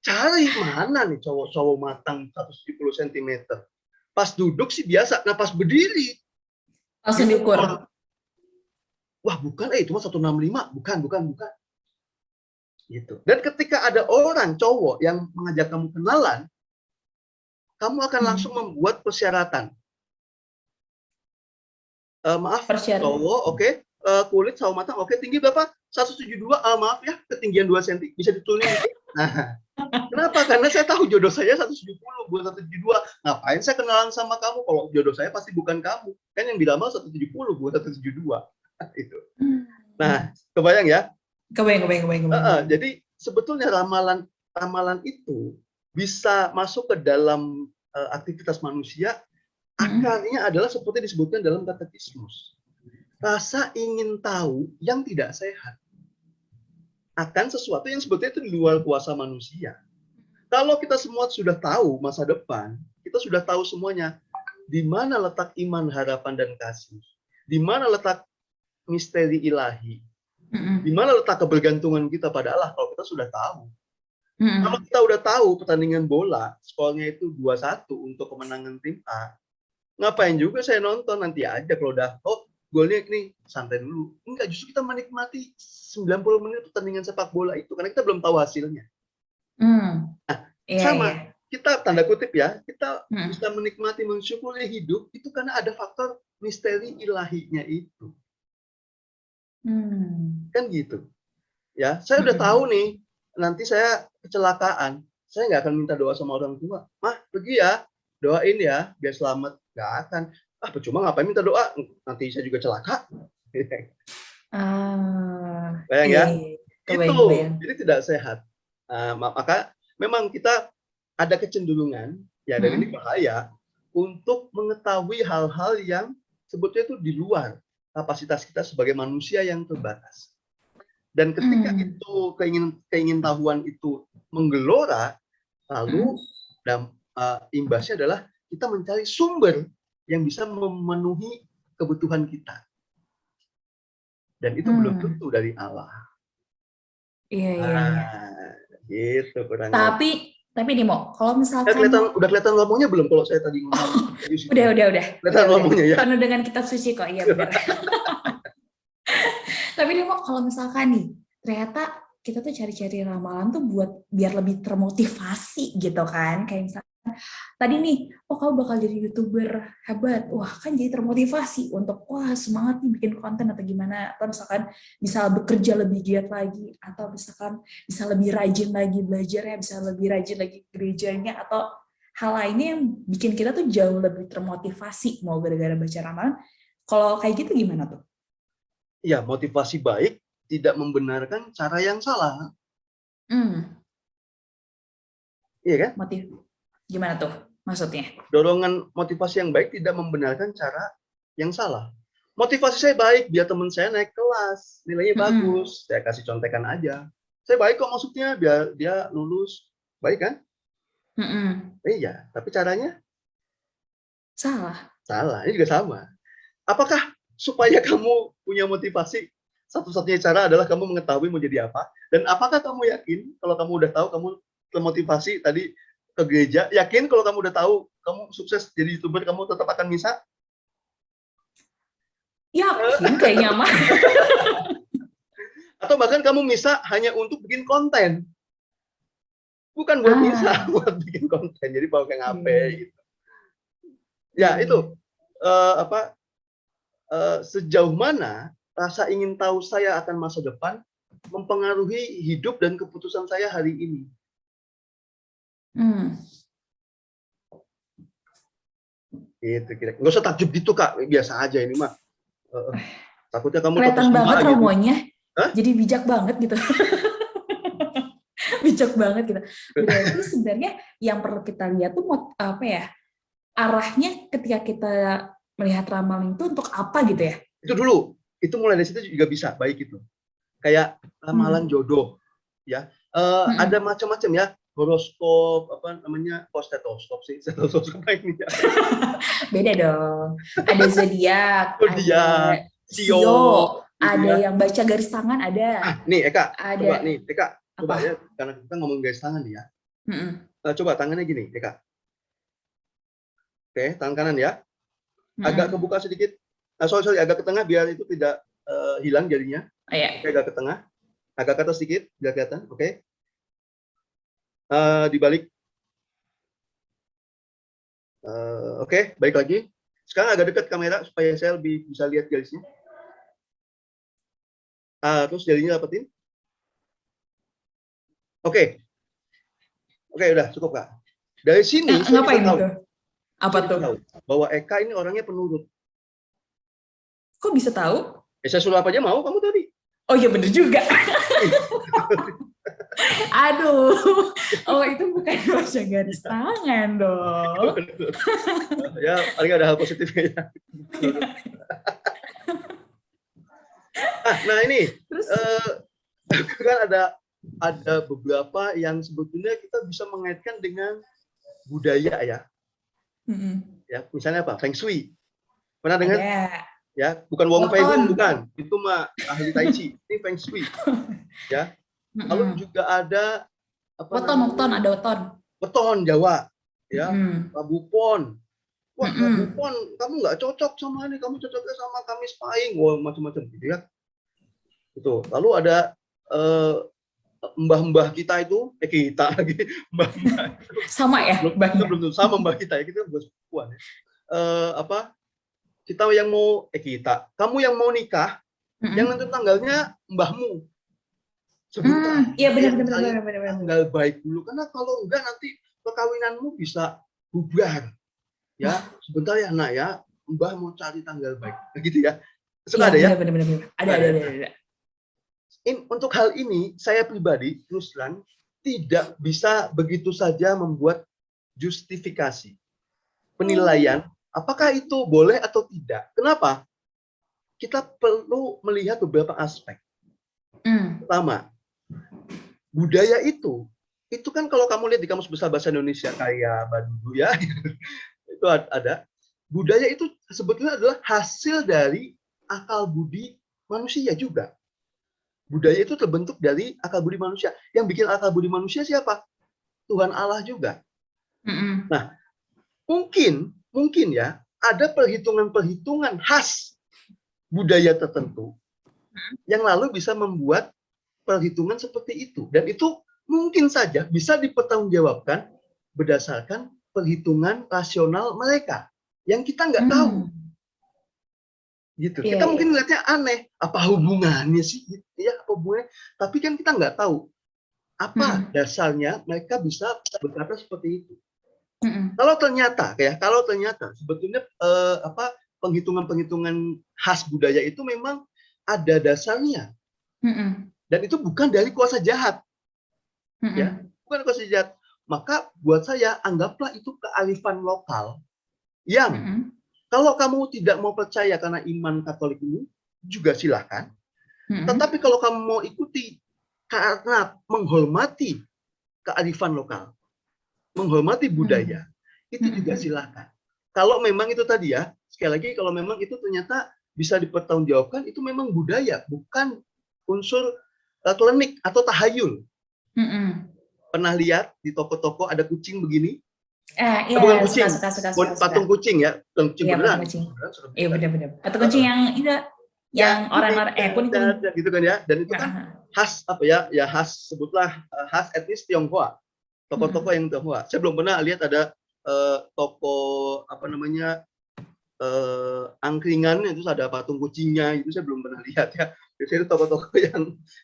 cari mana nih cowok sawo matang 170 cm. Pas duduk sih biasa, nah pas berdiri langsung diukur. Wah, bukan, itu mah 165, bukan. Gitu. Dan ketika ada orang cowok yang mengajak kamu kenalan, kamu akan langsung membuat persyaratan. Maaf, cowok, oke. Kulit sawo matang, oke. Tinggi berapa? 172, maaf ya, ketinggian 2 cm. Bisa ditulis. Nah, kenapa? Karena saya tahu jodoh saya 170, bukan 172. Ngapain saya kenalan sama kamu kalau jodoh saya pasti bukan kamu? Kan yang diramal 170, bukan 172. Itu. Nah, kebayang ya? Kebayang. Jadi sebetulnya ramalan itu bisa masuk ke dalam aktivitas manusia. Akarnya adalah seperti disebutkan dalam katekismus. Rasa ingin tahu yang tidak sehat akan sesuatu yang sebetulnya itu di luar kuasa manusia. Kalau kita semua sudah tahu masa depan, kita sudah tahu semuanya di mana letak iman, harapan, dan kasih, di mana letak misteri ilahi, di mana letak kebergantungan kita pada Allah. Kalau kita sudah tahu, kalau kita udah tahu pertandingan bola skornya itu 2-1 untuk kemenangan tim A, ngapain juga saya nonton? Nanti aja kalau udah golnya ini, santai dulu. Enggak, justru kita menikmati 90 menit pertandingan sepak bola itu karena kita belum tahu hasilnya. Sama, kita tanda kutip ya, kita bisa menikmati, mensyukuri hidup itu karena ada faktor misteri ilahinya itu. Kan gitu. Ya, saya udah tahu nih, nanti saya kecelakaan, saya nggak akan minta doa sama orang tua. Mah, pergi ya, doain ya, biar selamat. Nggak akan. Percuma ngapain minta doa, nanti saya juga celaka. Bayang iya, ya, iya. itu Kebayang. jadi tidak sehat. Maka memang kita ada kecenderungan ya, dan ini bahaya untuk mengetahui hal-hal yang sebetulnya itu di luar kapasitas kita sebagai manusia yang terbatas. Dan ketika itu keingintahuan itu menggelora, lalu imbasnya adalah kita mencari sumber yang bisa memenuhi kebutuhan kita. Dan itu belum tentu dari Allah. Iya. Gitu kurang lebih. Tapi nih Mo, kalau misalkan Udah kelihatan ngomongnya belum kalau saya tadi ngomong? udah. Kelihatan ngomongnya ya. Penuh dengan kitab suci kok, iya benar. Tapi nih Mo, kalau misalkan nih, ternyata kita tuh cari-cari ramalan tuh buat biar lebih termotivasi gitu kan. Kayak misalkan tadi nih, kamu bakal jadi YouTuber hebat. Wah, kan jadi termotivasi untuk semangat nih bikin konten atau gimana. Atau misalkan bisa bekerja lebih giat lagi, atau misalkan bisa lebih rajin lagi belajarnya, bisa lebih rajin lagi gerejanya, atau hal lainnya yang bikin kita tuh jauh lebih termotivasi mau gara-gara baca ramalan. Kalau kayak gitu gimana tuh? Ya, motivasi baik tidak membenarkan cara yang salah. Iya kan? Gimana tuh maksudnya? Dorongan motivasi yang baik tidak membenarkan cara yang salah. Motivasi saya baik biar teman saya naik kelas, nilainya bagus, saya kasih contekan aja. Saya baik kok maksudnya biar dia lulus. Baik kan? Iya, tapi caranya salah. Ini juga sama. Apakah supaya kamu punya motivasi, satu-satunya cara adalah kamu mengetahui mau jadi apa? Dan apakah kamu yakin kalau kamu udah tahu kamu termotivasi tadi ke gereja, yakin kalau kamu udah tahu kamu sukses jadi YouTuber, kamu tetap akan misa? Yakin kayaknya mah. Atau bahkan kamu misa hanya untuk bikin konten. Bukan buat misa, buat bikin konten. Jadi pakai HP gitu. Ya, itu sejauh mana rasa ingin tahu saya akan masa depan mempengaruhi hidup dan keputusan saya hari ini. Gitu kira. Nggak usah takjub gitu Kak, biasa aja ini mah. Takutnya kamu kelihatan banget gitu. romonya. Jadi bijak banget gitu. Bijak banget gitu. Berarti sebenarnya yang perlu kita lihat tuh apa ya? Arahnya ketika kita melihat ramalan itu untuk apa gitu ya? Itu dulu. Itu mulai dari situ juga bisa baik itu. Kayak ramalan jodoh ya. Ada macam-macam ya. Horoskop, apa namanya, stetoskop sih, stetoskop ini ya. Beda dong. Ada zodiak, ada sio, ada yang baca garis tangan, ada. Nih Eka, ada. Coba nih Eka, coba ya, karena kita ngomong garis tangan nih ya. Coba tangannya gini, Eka. Oke, tangan kanan ya. Agak kebuka sedikit. Sorry, agak ke tengah biar itu tidak hilang jadinya. Oke, agak ke tengah. Agak ke atas sedikit, biar kelihatan. Oke. Dibalik. Oke, baik lagi. Sekarang agak dekat kamera supaya saya lebih bisa lihat garisnya. Terus jarinya dapetin. Oke, udah cukup Kak. Dari sini saya bisa tahu. Apa tuh? Bahwa Eka ini orangnya penurut. Kok bisa tahu? Saya suruh apa aja mau kamu tadi. Oh iya bener juga. Aduh, itu bukan baca garis tangan dong. Ya, paling ada hal positifnya ya. Nah ini, kan ada beberapa yang sebetulnya kita bisa mengaitkan dengan budaya ya. Ya, misalnya apa? Feng Shui. Pernah dengar? Ya, bukan Wong Fei Hung, bukan. Itu mah ahli Tai Chi. Ini Feng Shui. Ya. Lalu juga ada apa weton. Weton Jawa. Ya. Rabupon. Wah, Rabupon, kamu nggak cocok sama ini, kamu cocoknya sama Kamis Pahing. Wah, macam-macam gitu ya. Itu. Lalu ada mbah-mbah kita itu, kita lagi mbah-mbah. Sama ya? Belum sama mbah kita ya, kita bukan sepupuan ya. Kita yang mau kamu yang mau nikah, yang nanti tanggalnya mbahmu. Sebentar. Iya benar. Tanggal baik dulu, karena kalau enggak nanti perkawinanmu bisa bubar. Ya, sebentar ya nak ya, mbah mau cari tanggal baik. Gitu ya. Suka ada ya? Benar. Ada. Untuk hal ini, saya pribadi, terus terang, tidak bisa begitu saja membuat justifikasi. Penilaian, apakah itu boleh atau tidak. Kenapa? Kita perlu melihat beberapa aspek. Pertama, budaya itu kan kalau kamu lihat di Kamus Besar Bahasa Indonesia kayak Badudu ya, itu ada. Budaya itu sebetulnya adalah hasil dari akal budi manusia juga. Budaya itu terbentuk dari akal budi manusia. Yang bikin akal budi manusia siapa? Tuhan Allah juga. Nah, mungkin ya, ada perhitungan-perhitungan khas budaya tertentu yang lalu bisa membuat perhitungan seperti itu. Dan itu mungkin saja bisa dipertanggungjawabkan berdasarkan perhitungan rasional mereka yang kita nggak tahu. Gitu. Kita mungkin ngeliatnya aneh, apa hubungannya sih? Ya, apa hubungannya? Tapi kan kita nggak tahu apa dasarnya mereka bisa berkata seperti itu. Kalau ternyata sebetulnya penghitungan-penghitungan khas budaya itu memang ada dasarnya, dan itu bukan dari kuasa jahat, ya, bukan kuasa jahat. Maka buat saya anggaplah itu kearifan lokal yang kalau kamu tidak mau percaya karena iman Katolik ini juga silakan. Tetapi kalau kamu mau ikuti karena menghormati kearifan lokal, menghormati budaya, itu juga silakan. Kalau memang itu tadi ya, sekali lagi kalau memang itu ternyata bisa dipertanggungjawabkan, itu memang budaya, bukan unsur klinik atau tahayul. Pernah lihat di toko-toko ada kucing begini? Iya, bukan kucing, suka. patung kucing ya, kucing beneran. Iya benar. Atau kucing yang orang-orang kuning gitu kan ya, dan itu kan khas apa ya? Ya khas, sebutlah khas etnis Tionghoa. Toko-toko yang Tionghoa. Saya belum pernah lihat ada toko apa namanya angkringan itu ada patung kucingnya, itu saya belum pernah lihat ya. Biasanya itu toko-toko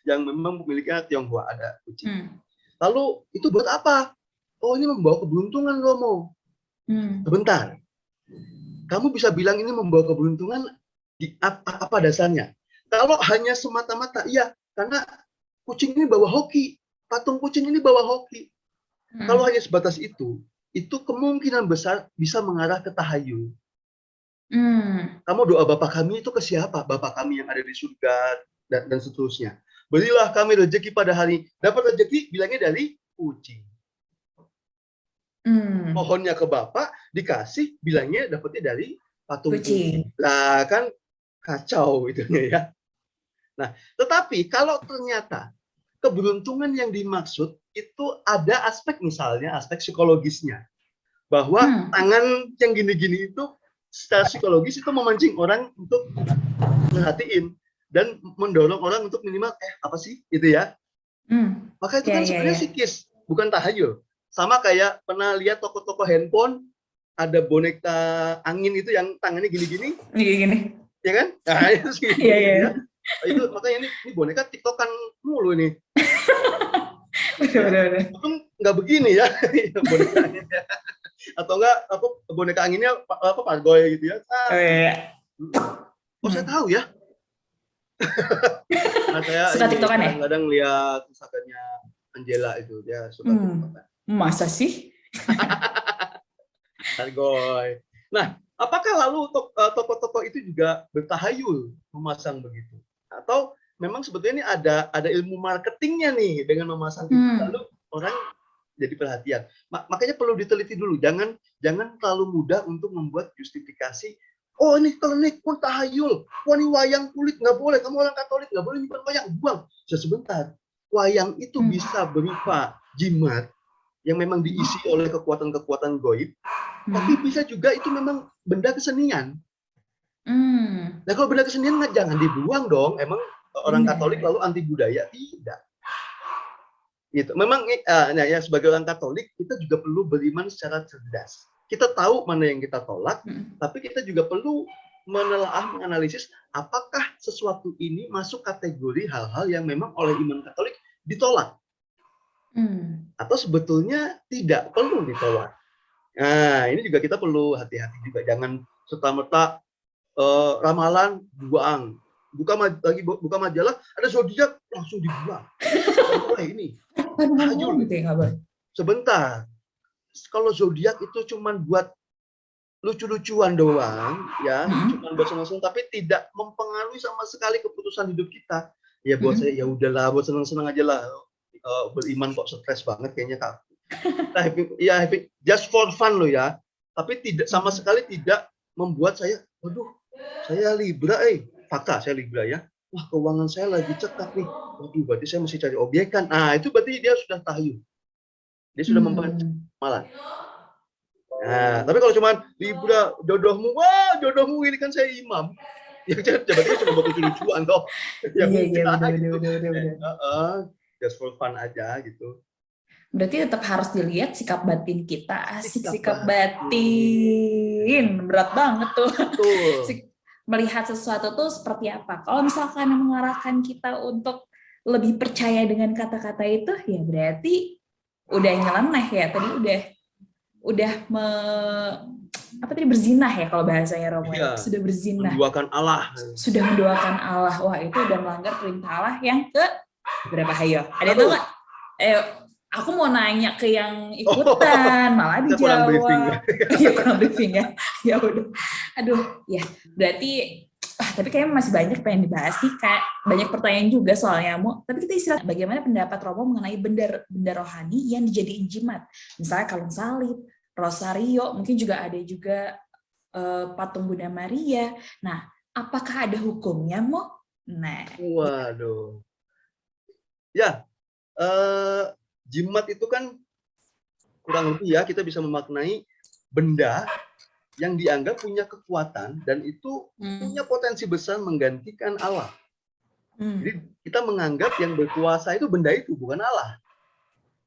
yang memang pemiliknya Tionghoa ada kucing. Lalu itu buat apa? Oh, ini membawa keberuntungan, Romo. Sebentar. Kamu bisa bilang ini membawa keberuntungan di apa dasarnya? Kalau hanya semata-mata, iya, karena kucing ini bawa hoki, patung kucing ini bawa hoki. Kalau hanya sebatas itu kemungkinan besar bisa mengarah ke tahayul. Kamu doa Bapa kami itu ke siapa? Bapa kami yang ada di surga dan seterusnya. Berilah kami rezeki pada hari. Dapat rezeki bilangnya dari kucing. Pohonnya ke Bapak, dikasih, bilangnya dapatnya dari patung kucing. Lah kan kacau itunya ya. Nah, tetapi kalau ternyata keberuntungan yang dimaksud itu ada aspek, misalnya aspek psikologisnya. Bahwa tangan yang gini-gini itu secara psikologis itu memancing orang untuk merhatiin dan mendorong orang untuk minimal apa sih gitu ya. Maka itu kan sebenarnya psikis, bukan tahayul. Sama kayak pernah lihat toko-toko handphone ada boneka angin itu yang tangannya gini-gini. Ya kan? Nah, itu sih. Ya. Itu makanya ini boneka TikTokan mulu ini. Benar. Untung nggak begini ya boneka anginnya. Atau enggak apa boneka anginnya apa pargoy gitu ya. Oh, saya tahu ya. Nah, saya suka TikTokan ya? Kadang-kadang lihat Instagramnya Angela itu, dia suka TikTokan. Masa sih? Pargoy. Nah, apakah lalu toko-toko itu juga bertahayul memasang begitu? Atau memang sebetulnya ini ada ilmu marketingnya nih dengan memasang itu, lalu orang jadi perhatian. Makanya perlu diteliti dulu. Jangan terlalu mudah untuk membuat justifikasi. Oh, ini klinik pun tahayul. Wah, ini wayang kulit nggak boleh. Kamu orang Katolik nggak boleh nyimpan wayang. Buang. Sebentar. Wayang itu bisa berupa jimat yang memang diisi oleh kekuatan-kekuatan goib. Tapi bisa juga itu memang benda kesenian. Nah, kalau benda kesenian jangan dibuang dong. Emang orang Katolik lalu anti budaya? Tidak. Gitu. Memang ya sebagai orang Katolik kita juga perlu beriman secara cerdas. Kita tahu mana yang kita tolak, tapi kita juga perlu menelaah, menganalisis apakah sesuatu ini masuk kategori hal-hal yang memang oleh iman Katolik ditolak. Atau sebetulnya tidak perlu ditolak. Nah, ini juga kita perlu hati-hati juga. Jangan serta-merta ramalan buang. Buka majalah, ada zodiak langsung dibuang. Ini Ngomong gitu ya, nggak boleh. sebentar. Kalau zodiak itu cuma buat lucu-lucuan doang, ya, cuma buat senang-senang, tapi tidak mempengaruhi sama sekali keputusan hidup kita. Ya buat saya ya udahlah, buat senang-senang aja lah. Beriman kok stres banget kayaknya Kak. Happy, just for fun loh ya. Tapi tidak sama sekali tidak membuat saya, waduh, saya Libra, fakta saya Libra ya. Wah, keuangan saya lagi cekak nih. Waduh, berarti saya mesti cari obyekan. Nah, itu berarti dia sudah tahu. Dia sudah malah. Nah, tapi kalau cuma Libra, jodohmu, wah jodohmu ini kan saya imam. Ya berarti cuma buat lucu-lucuan toh. Ya benar. Just for fun aja gitu. Berarti tetap harus dilihat sikap batin kita. Asik, sikap batin. Berat banget tuh. Melihat sesuatu tuh seperti apa. Kalau misalkan mengarahkan kita untuk lebih percaya dengan kata-kata itu, ya berarti udah nyeleneh ya. Tadi udah berzinah ya kalau bahasanya Romo. Ya. Sudah berzinah. Menduakan Allah. Sudah mendoakan Allah. Wah, itu udah melanggar perintah Allah yang ke berapa? Hayo. Ada yang tahu nggak? Aku mau nanya ke yang ikutan, malah dijawab. Iya, kurang briefing ya. Ya udah. Aduh, ya. Berarti tapi kayaknya masih banyak pengen dibahas sih, kayak banyak pertanyaan juga soalnya. Tapi kita istirahat. Bagaimana pendapat Romo mengenai benda rohani yang dijadiin jimat? Misalnya kalung salib, rosario, mungkin juga ada juga patung Bunda Maria. Nah, apakah ada hukumnya, Mo? Nah. Waduh. Ya, jimat itu kan kurang lebih ya kita bisa memaknai benda yang dianggap punya kekuatan dan itu punya potensi besar menggantikan Allah. Jadi kita menganggap yang berkuasa itu benda itu bukan Allah.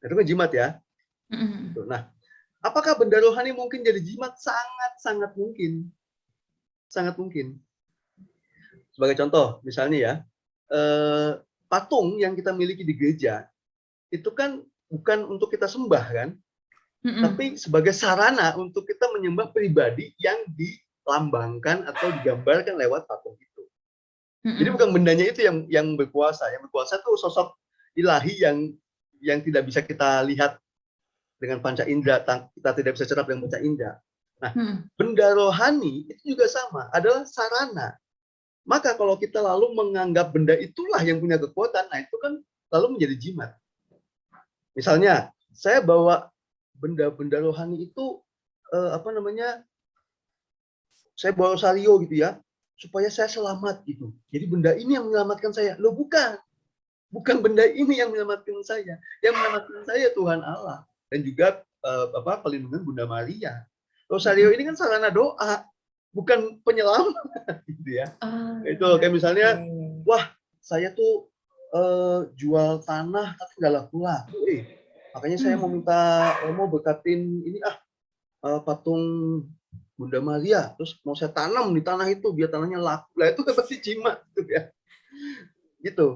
Itu kan jimat ya. Nah, apakah benda rohani mungkin jadi jimat? Sangat mungkin. Sangat mungkin. Sebagai contoh, misalnya ya, patung yang kita miliki di gereja itu kan bukan untuk kita sembah kan, tapi sebagai sarana untuk kita menyembah pribadi yang dilambangkan atau digambarkan lewat patung itu. Jadi bukan bendanya itu yang berkuasa. Yang berkuasa itu sosok ilahi yang tidak bisa kita lihat dengan panca indera, kita tidak bisa cerap dengan panca indera. Nah, benda rohani itu juga sama, adalah sarana. Maka kalau kita lalu menganggap benda itulah yang punya kekuatan, nah itu kan lalu menjadi jimat. Misalnya, saya bawa benda-benda rohani itu, saya bawa rosario gitu ya, supaya saya selamat gitu. Jadi benda ini yang menyelamatkan saya. Loh bukan. Bukan benda ini yang menyelamatkan saya. Yang menyelamatkan saya Tuhan Allah. Dan juga pelindungan Bunda Maria. Rosario ini kan sarana doa, bukan penyelamat gitu ya. Itu kayak misalnya, wah saya tuh jual tanah tapi nggak laku. Makanya saya mau minta berkatin ini patung Bunda Maria, terus mau saya tanam di tanah itu biar tanahnya laku. Lah itu kan pasti jimat gitu ya. Gitu.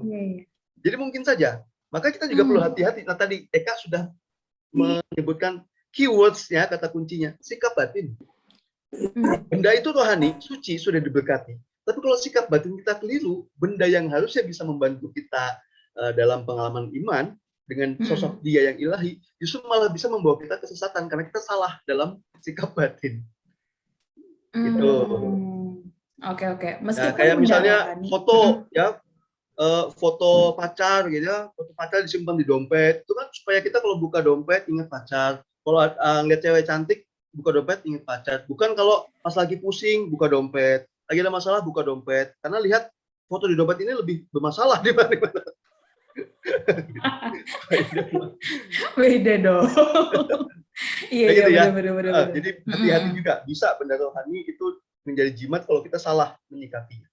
Jadi mungkin saja. Maka kita juga perlu hati-hati. Nah tadi Eka sudah menyebutkan keywords-nya, kata kuncinya, sikap batin. Benda itu rohani, suci, sudah diberkati. Tapi kalau sikap batin kita keliru, benda yang harusnya bisa membantu kita dalam pengalaman iman dengan sosok dia yang ilahi, justru malah bisa membawa kita kesesatan karena kita salah dalam sikap batin. Gitu. Oke. Nah, kayak misalnya foto ya, foto pacar gitu ya, foto pacar disimpan di dompet. Itu kan supaya kita kalau buka dompet ingat pacar. Kalau ngeliat cewek cantik buka dompet ingat pacar. Bukan kalau pas lagi pusing buka dompet. Lagi ada masalah buka dompet, karena lihat foto di dompet ini lebih bermasalah dibanding beda dong. Iya gitu ya. Benar. Jadi hati-hati juga, bisa benda rohani itu menjadi jimat kalau kita salah menyikapinya.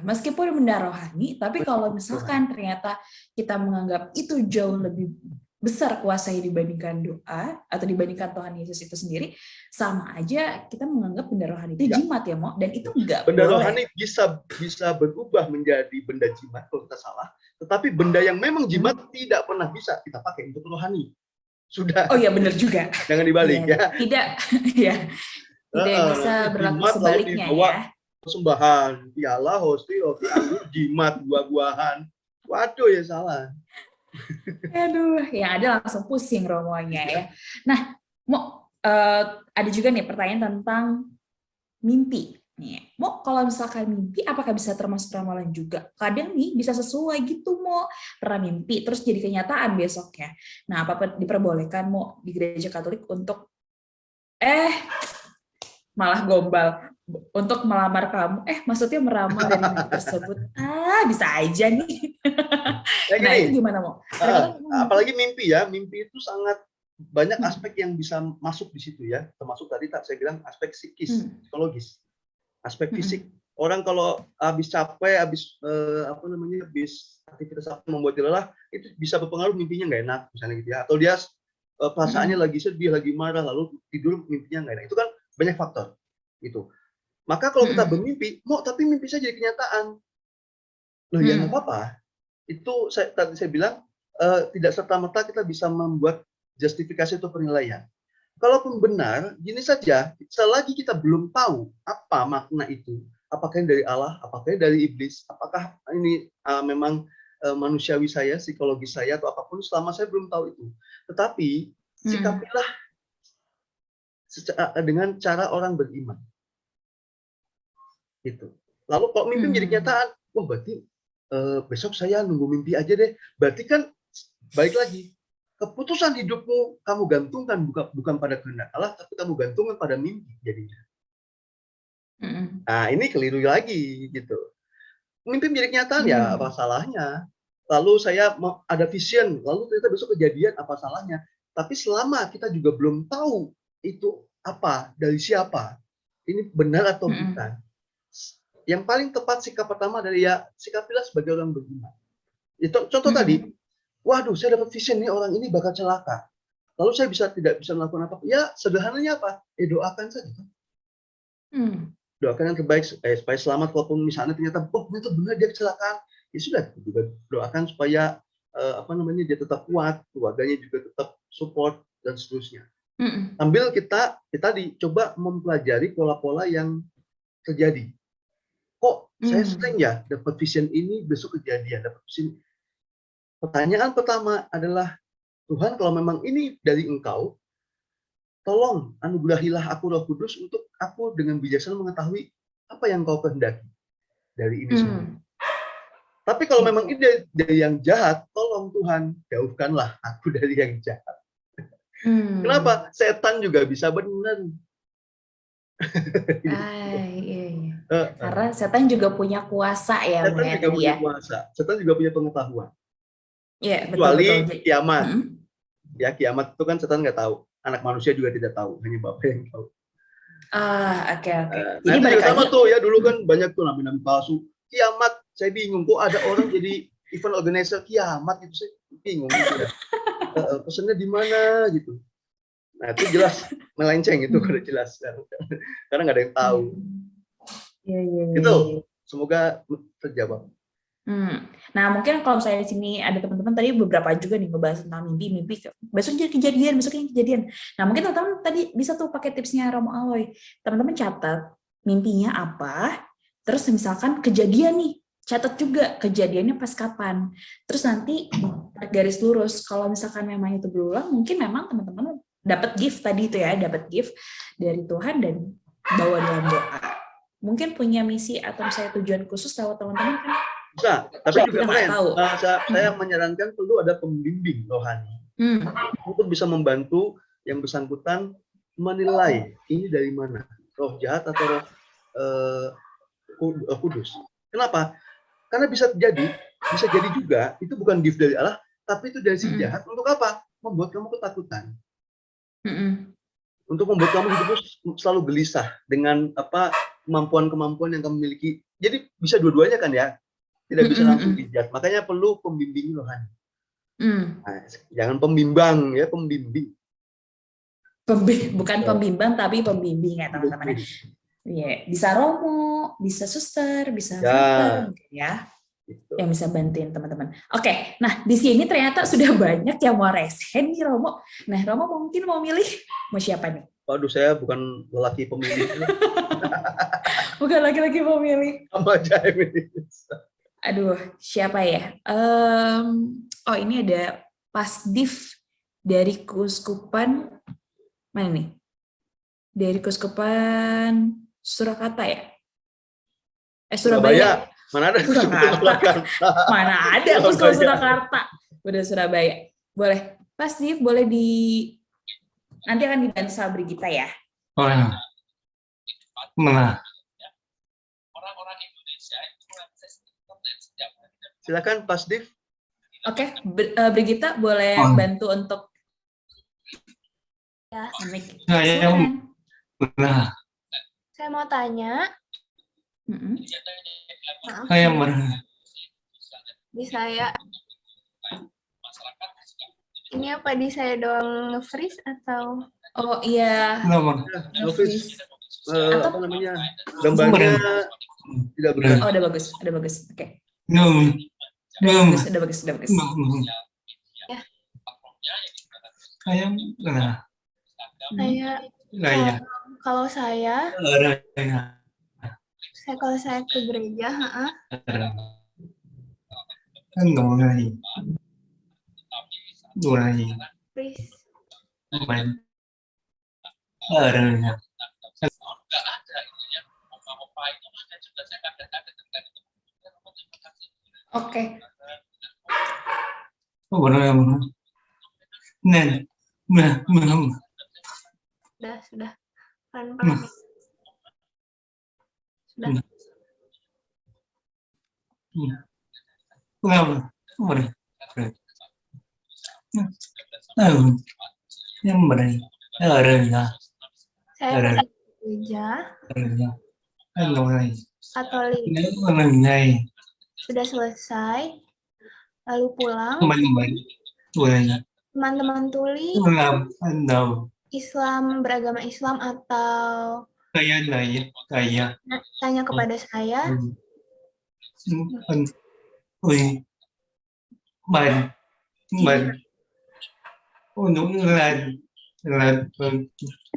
Meskipun benda rohani, tapi kalau misalkan ternyata kita menganggap itu jauh lebih besar kuasanya dibandingkan doa atau dibandingkan Tuhan Yesus itu sendiri, sama aja kita menganggap benda rohani itu jimat ya, Mo, dan itu enggak benda boleh. Rohani bisa berubah menjadi benda jimat kalau kita salah, tetapi benda yang memang jimat tidak pernah bisa kita pakai untuk rohani. Sudah. Oh iya benar juga. Jangan dibalik ya. Tidak ya. Tidak bisa berlaku jimat lalu sebaliknya dibawa ya. persembahan, piala, hosti, roti, anggur, jimat, buah-buahan. Waduh ya salah. Aduh, yang ada langsung pusing romonya ya. Nah, mau ada juga nih pertanyaan tentang mimpi. Nih, mau kalau misalkan mimpi, apakah bisa termasuk ramalan juga? Kadang nih bisa sesuai gitu, mau pernah mimpi terus jadi kenyataan besoknya. Nah, apa diperbolehkan mau di gereja Katolik untuk malah gombal untuk melamar kamu? Maksudnya meramal dari mimpi tersebut? Bisa aja nih. Ya Nah, itu gini, gimana mau? apalagi mimpi ya, mimpi itu sangat banyak aspek yang bisa masuk di situ ya, termasuk tadi saya bilang aspek psikis, psikologis, aspek fisik. Orang kalau habis capek, habis habis aktivitas apa membuat dia lelah, itu bisa berpengaruh mimpinya nggak enak, misalnya gitu ya. Atau dia perasaannya lagi sedih, lagi marah, lalu tidur mimpinya nggak enak. Itu kan banyak faktor. Gitu. Maka kalau kita bermimpi, tapi mimpi saya jadi kenyataan. Loh ya nggak apa-apa. Itu tadi saya bilang tidak serta-merta kita bisa membuat justifikasi atau penilaian. Kalaupun benar, gini saja, selagi kita belum tahu apa makna itu, apakah ini dari Allah, apakah ini dari iblis, apakah ini memang manusiawi saya, psikologi saya, atau apapun, selama saya belum tahu itu. Tetapi, sikapilah dengan cara orang beriman. Gitu. Lalu kalau mimpi menjadi kenyataan, wah berarti besok saya nunggu mimpi aja deh. Berarti kan balik lagi, keputusan hidupmu kamu gantungkan bukan pada kehendak Allah, tapi kamu gantungkan pada mimpi jadinya. Nah ini keliru lagi gitu. Mimpi menjadi kenyataan ya apa salahnya? Lalu saya ada vision, lalu ternyata besok kejadian, apa salahnya? Tapi selama kita juga belum tahu itu apa, dari siapa, ini benar atau bukan. Yang paling tepat sikap pertama dari ya sikapilah sebagai orang beriman. Itu contoh tadi, waduh saya dapat vision nih orang ini bakal celaka. Lalu saya tidak bisa melakukan apa-apa. Ya sederhananya apa? Doakan saja. Doakan yang terbaik supaya selamat, walaupun misalnya ternyata itu benar dia kecelakaan. Ya sudah, juga doakan supaya dia tetap kuat, keluarganya juga tetap support dan seterusnya. Sambil kita dicoba mempelajari pola-pola yang terjadi. Kok saya sering ya dapat vision ini, besok kejadian, dapat vision. Pertanyaan pertama adalah, Tuhan kalau memang ini dari Engkau, tolong anugerahilah aku Roh Kudus untuk aku dengan bijaksana mengetahui apa yang Kau kehendaki dari ini semua. Tapi kalau memang ini dari yang jahat, tolong Tuhan jauhkanlah aku dari yang jahat. Kenapa? Setan juga bisa benar. Iya. Karena setan juga punya kuasa ya. Setan juga punya kuasa. Setan juga punya pengetahuan. Iya, Kecuali betul. kiamat. Ya, kiamat itu kan setan nggak tahu. Anak manusia juga tidak tahu. Hanya Bapa yang tahu. Oke. Jadi balik sama tuh ya, dulu kan banyak tuh nabi-nabi palsu. Kiamat, saya bingung. Kok ada orang jadi event organizer kiamat gitu, saya bingung gitu ya. Pesannya di mana gitu. Nah itu jelas melenceng itu kalau jelas. Karena nggak ada yang tahu. Itu semoga terjawab. Nah mungkin kalau misalnya di sini ada teman-teman tadi beberapa juga nih ngebahas tentang mimpi besok jadi kejadian, besoknya kejadian. Nah mungkin teman-teman tadi bisa tuh pakai tipsnya Romo Aloy. Teman-teman catat mimpinya apa, terus misalkan kejadian nih, catat juga kejadiannya pas kapan. Terus nanti garis lurus. Kalau misalkan memang itu berulang, mungkin memang teman-teman dapat gift tadi itu ya, dapat gift dari Tuhan dan bawa dalam doa. Mungkin punya misi atau misalnya tujuan khusus lewat teman-teman kan? Bisa, tapi juga saya menyarankan perlu ada pembimbing rohani untuk bisa membantu yang bersangkutan menilai ini dari mana, roh jahat atau roh kudus. Kenapa? Karena bisa jadi juga itu bukan gift dari Allah, tapi itu dari si jahat. Untuk apa? Membuat kamu ketakutan. Untuk membuat kamu hidup selalu gelisah dengan kemampuan-kemampuan yang kamu miliki. Jadi bisa dua-duanya kan ya. Tidak bisa langsung dijat. Makanya perlu pembimbing rohani. Nah, jangan pembimbang ya, pembimbing. Bukan pembimbang tapi pembimbing ya teman-teman. Iya, bisa romo, bisa suster, bisa suster ya. Gitu. Yang bisa bantuin teman-teman. Oke, nah di sini ternyata sudah banyak yang mau resen nih Romo. Nah Romo mungkin mau milih mau siapa nih? Waduh, saya bukan lelaki pemilih. Bukan laki-laki pemilih. Sama aja ini. Aduh, siapa ya? Oh, ini ada Pasdiv dari Kuskupan, mana nih? Dari Kuskupan Surakarta ya? Surabaya. Mana ada Surakarta. Mana ada Kuskupan Surakarta? Udah Surabaya. Boleh. Pasdiv, boleh nanti akan dibantu sama Brigita ya. Oh, ya. Mana? Silakan Pas Div. Oke, Brigita boleh bantu untuk Ya. Silakan. Nah, Saya mau tanya, maaf, saya mana? di saya ini apa di saya doang nge-freeze atau Oh iya, Nama. Nofis, Atau- apa namanya? Gambarnya tidak bergerak. oh udah bagus, udah bagus. Oke. Num. Udah bagus. Ya. Saya mana? saya kalau saya kalau saya ke gereja, freeze. Oke. Sudah. Pelan-pelan. Sudah. Saya pergi ke gereja Katolik. Sudah selesai. Lalu pulang. Teman-teman tuli Islam, beragama Islam atau tanya kepada saya.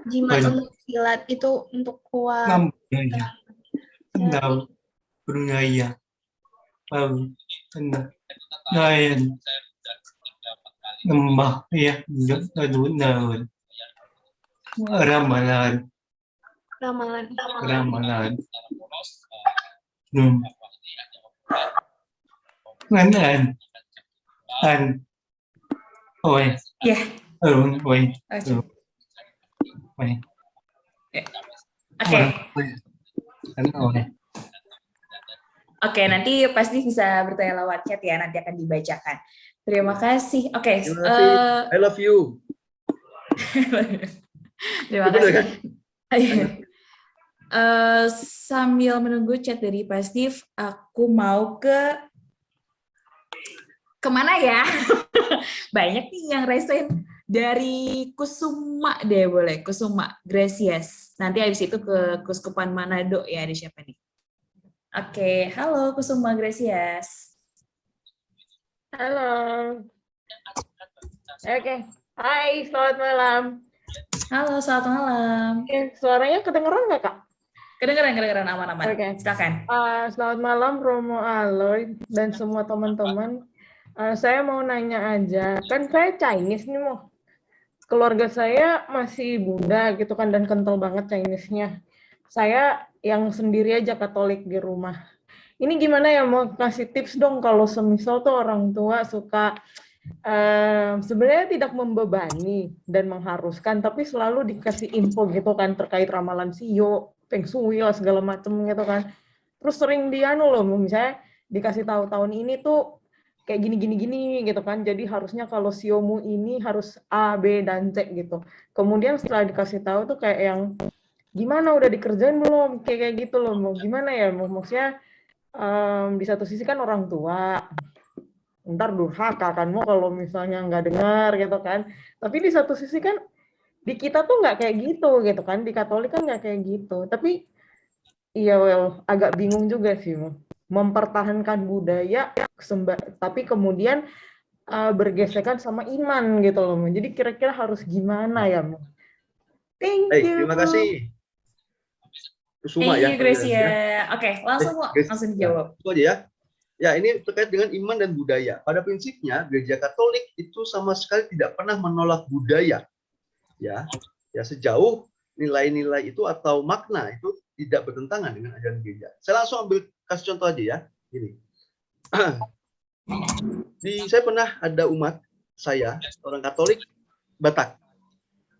Jimat untuk silat itu untuk kuat. Ramalan. Ya. Oke, nanti pasti bisa bertanya lewat chat ya, nanti akan dibacakan. Terima kasih. Oke. Terima kasih. I love you. Terima kasih. Sambil menunggu chat dari Pastif, aku mau kemana ya? Banyak nih yang resen dari Kusuma deh, boleh Kusuma Gracias. Nanti habis itu ke Kuskupan Manado ya, ada siapa nih? Oke, halo Kusuma Gracias. Halo. Oke. Hai, selamat malam. Halo, selamat malam. Suaranya kedengeran nggak, Kak? Kedengeran aman-aman. Oke. Silakan. Selamat malam Romo Aloy dan semua teman-teman. Saya mau nanya aja, kan saya Chinese nih, Mo. Keluarga saya masih Buddha gitu kan, dan kental banget Chinese-nya. Saya yang sendiri aja Katolik di rumah. Ini gimana ya, mau kasih tips dong kalau semisal tuh orang tua suka sebenarnya tidak membebani dan mengharuskan, tapi selalu dikasih info gitu kan terkait ramalan sio, feng shui lah segala macem gitu kan. Terus sering loh, misalnya dikasih tahu tahun ini tuh kayak gini gitu kan. Jadi harusnya kalau siomu ini harus A, B, dan C gitu. Kemudian setelah dikasih tahu tuh kayak yang gimana udah dikerjain belum? Kayak gitu loh, mau gimana ya? Maksudnya di satu sisi kan orang tua, ntar durhaka kan mau kalau misalnya nggak dengar gitu kan. Tapi di satu sisi kan di kita tuh nggak kayak gitu kan. Di Katolik kan nggak kayak gitu. Tapi iya agak bingung juga sih mempertahankan budaya tapi kemudian bergesekan sama iman gitu loh. Jadi kira-kira harus gimana ya? Thank Baik, you. terima kasih. Kusuma Thank ya. you, Gracia. panggilannya. Oke, langsung kok, Grace. langsung dijawab. Itu aja ya. Ya, ini terkait dengan iman dan budaya. Pada prinsipnya, Gereja Katolik itu sama sekali tidak pernah menolak budaya. Ya, sejauh nilai-nilai itu atau makna itu tidak bertentangan dengan ajaran gereja. Saya langsung kasih contoh aja ya. Gini. Saya pernah ada umat saya, orang Katolik, Batak.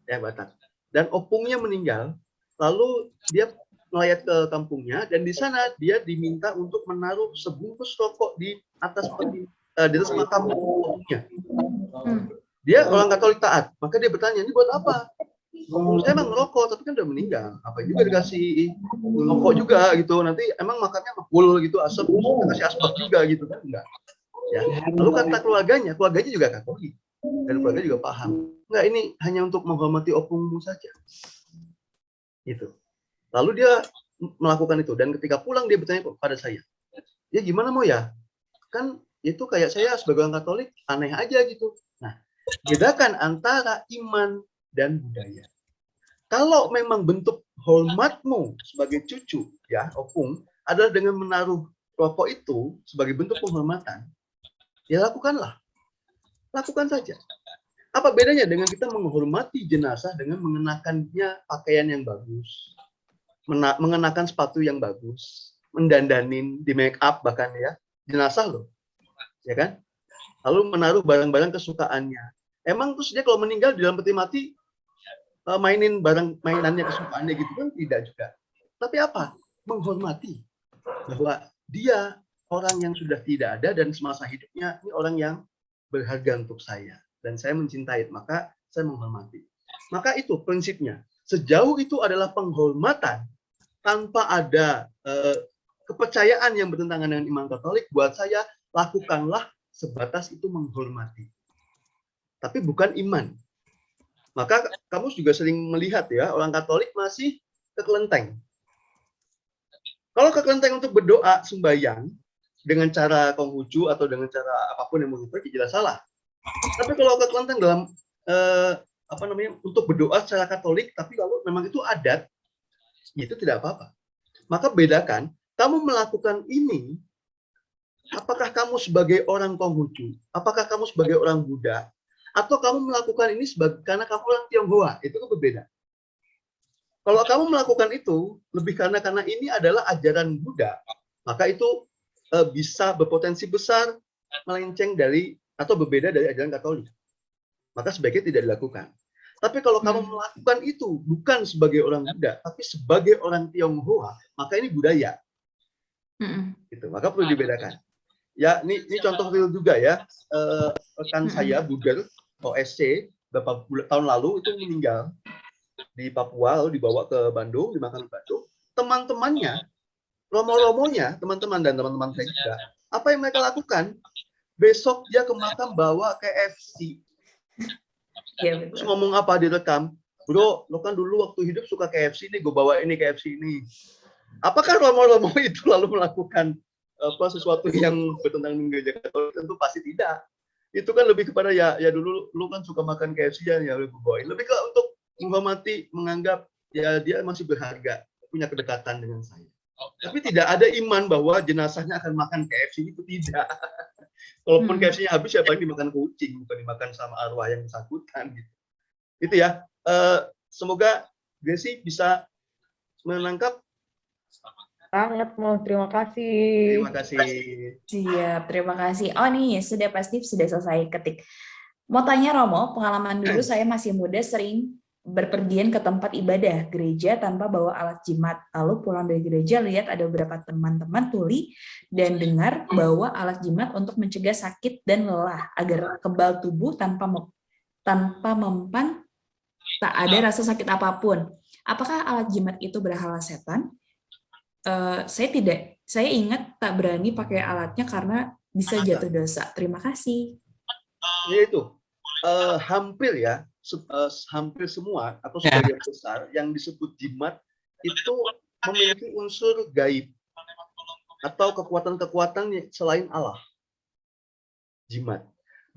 Ya, Batak. Dan opungnya meninggal, lalu dia melayat ke kampungnya, dan di sana dia diminta untuk menaruh sebungkus rokok di atas makam opungnya. Dia orang Katolik taat, maka dia bertanya, ini buat apa? Saya emang merokok, tapi kan udah meninggal. Apa juga dikasih rokok juga gitu. Nanti emang makamnya full gitu, asap, kasih asbak juga gitu kan? Enggak. Ya. Lalu kata keluarganya juga Katolik. Dan keluarga juga paham. Enggak, ini hanya untuk menghormati opungmu saja. Gitu. Lalu dia melakukan itu. Dan ketika pulang dia bertanya kepada saya, ya gimana mau ya? Kan itu kayak saya sebagai orang Katolik aneh aja gitu. Nah, bedakan antara iman dan budaya. Kalau memang bentuk hormatmu sebagai cucu, ya, opung, adalah dengan menaruh rokok itu sebagai bentuk penghormatan, ya lakukanlah. Lakukan saja. Apa bedanya dengan kita menghormati jenazah dengan mengenakannya pakaian yang bagus, mengenakan sepatu yang bagus, mendandanin, di make up bahkan ya, jenazah loh. Ya kan? Lalu menaruh barang-barang kesukaannya. Emang terus dia kalau meninggal di dalam peti mati mainin barang mainannya kesukaannya gitu kan? Tidak juga. Tapi apa? Menghormati bahwa dia orang yang sudah tidak ada dan semasa hidupnya ini orang yang berharga untuk saya dan saya mencintai, maka saya menghormati. Maka itu prinsipnya. Sejauh itu adalah penghormatan tanpa ada kepercayaan yang bertentangan dengan iman Katolik, buat saya lakukanlah sebatas itu menghormati. Tapi bukan iman. Maka kamu juga sering melihat ya, orang Katolik masih ke kelenteng. Kalau ke kelenteng untuk berdoa sembahyang dengan cara Konghucu atau dengan cara apapun yang menurut jelas salah. Tapi kalau ke kelenteng dalam untuk berdoa secara Katolik, tapi kalau memang itu adat, itu tidak apa-apa. Maka bedakan, kamu melakukan ini, apakah kamu sebagai orang Konghucu, apakah kamu sebagai orang Buddha, atau kamu melakukan ini karena kamu orang Tionghoa, itu kan berbeda. Kalau kamu melakukan itu lebih karena ini adalah ajaran Buddha, maka itu bisa berpotensi besar melenceng dari atau berbeda dari ajaran Katolik. Maka sebaiknya tidak dilakukan. Tapi kalau kamu melakukan itu bukan sebagai orang Buddha, tapi sebagai orang Tionghoa, maka ini budaya. Gitu. Maka perlu dibedakan. Ya, ini contoh real juga ya. Rekan saya Buder OSC beberapa tahun lalu itu meninggal di Papua, lalu dibawa ke Bandung, dimakan di Bandung. Teman-temannya, romo-romonya, teman-teman dan teman-teman saya juga, apa yang mereka lakukan? Besok dia ke makam bawa KFC. Ya, terus ngomong apa direkam, bro, lo kan dulu waktu hidup suka KFC nih, gue bawa ini KFC ini. Apakah romo-romo itu lalu melakukan sesuatu yang bertentangan dengan gereja Katolik? Tentu pasti tidak. Itu kan lebih kepada ya dulu lu kan suka makan KFC ya gue bawain. Lebih ke untuk menghormati, menganggap ya dia masih berharga, punya kedekatan dengan saya. Tapi tidak ada iman bahwa jenazahnya akan makan KFC, itu tidak. Walaupun KFC-nya habis, ya paling dimakan kucing, bukan dimakan sama arwah yang bersangkutan. Gitu. Itu ya. Semoga Gracie bisa menangkap. Sangat mau, terima kasih. Terima kasih. Siap, terima kasih. Oh nih, sudah pasti sudah selesai ketik. Mau tanya Romo, pengalaman dulu saya masih muda sering berpergian ke tempat ibadah gereja tanpa bawa alat jimat. Lalu pulang dari gereja lihat ada beberapa teman-teman tuli dan dengar bawa alat jimat untuk mencegah sakit dan lelah agar kebal tubuh tanpa mempan tak ada rasa sakit apapun. Apakah alat jimat itu berhala setan? Saya ingat tak berani pakai alatnya karena bisa jatuh dosa. Terima kasih. Ya itu hampir ya. Hampir semua atau sebagian besar yang disebut jimat itu memiliki unsur gaib atau kekuatan-kekuatan selain Allah. Jimat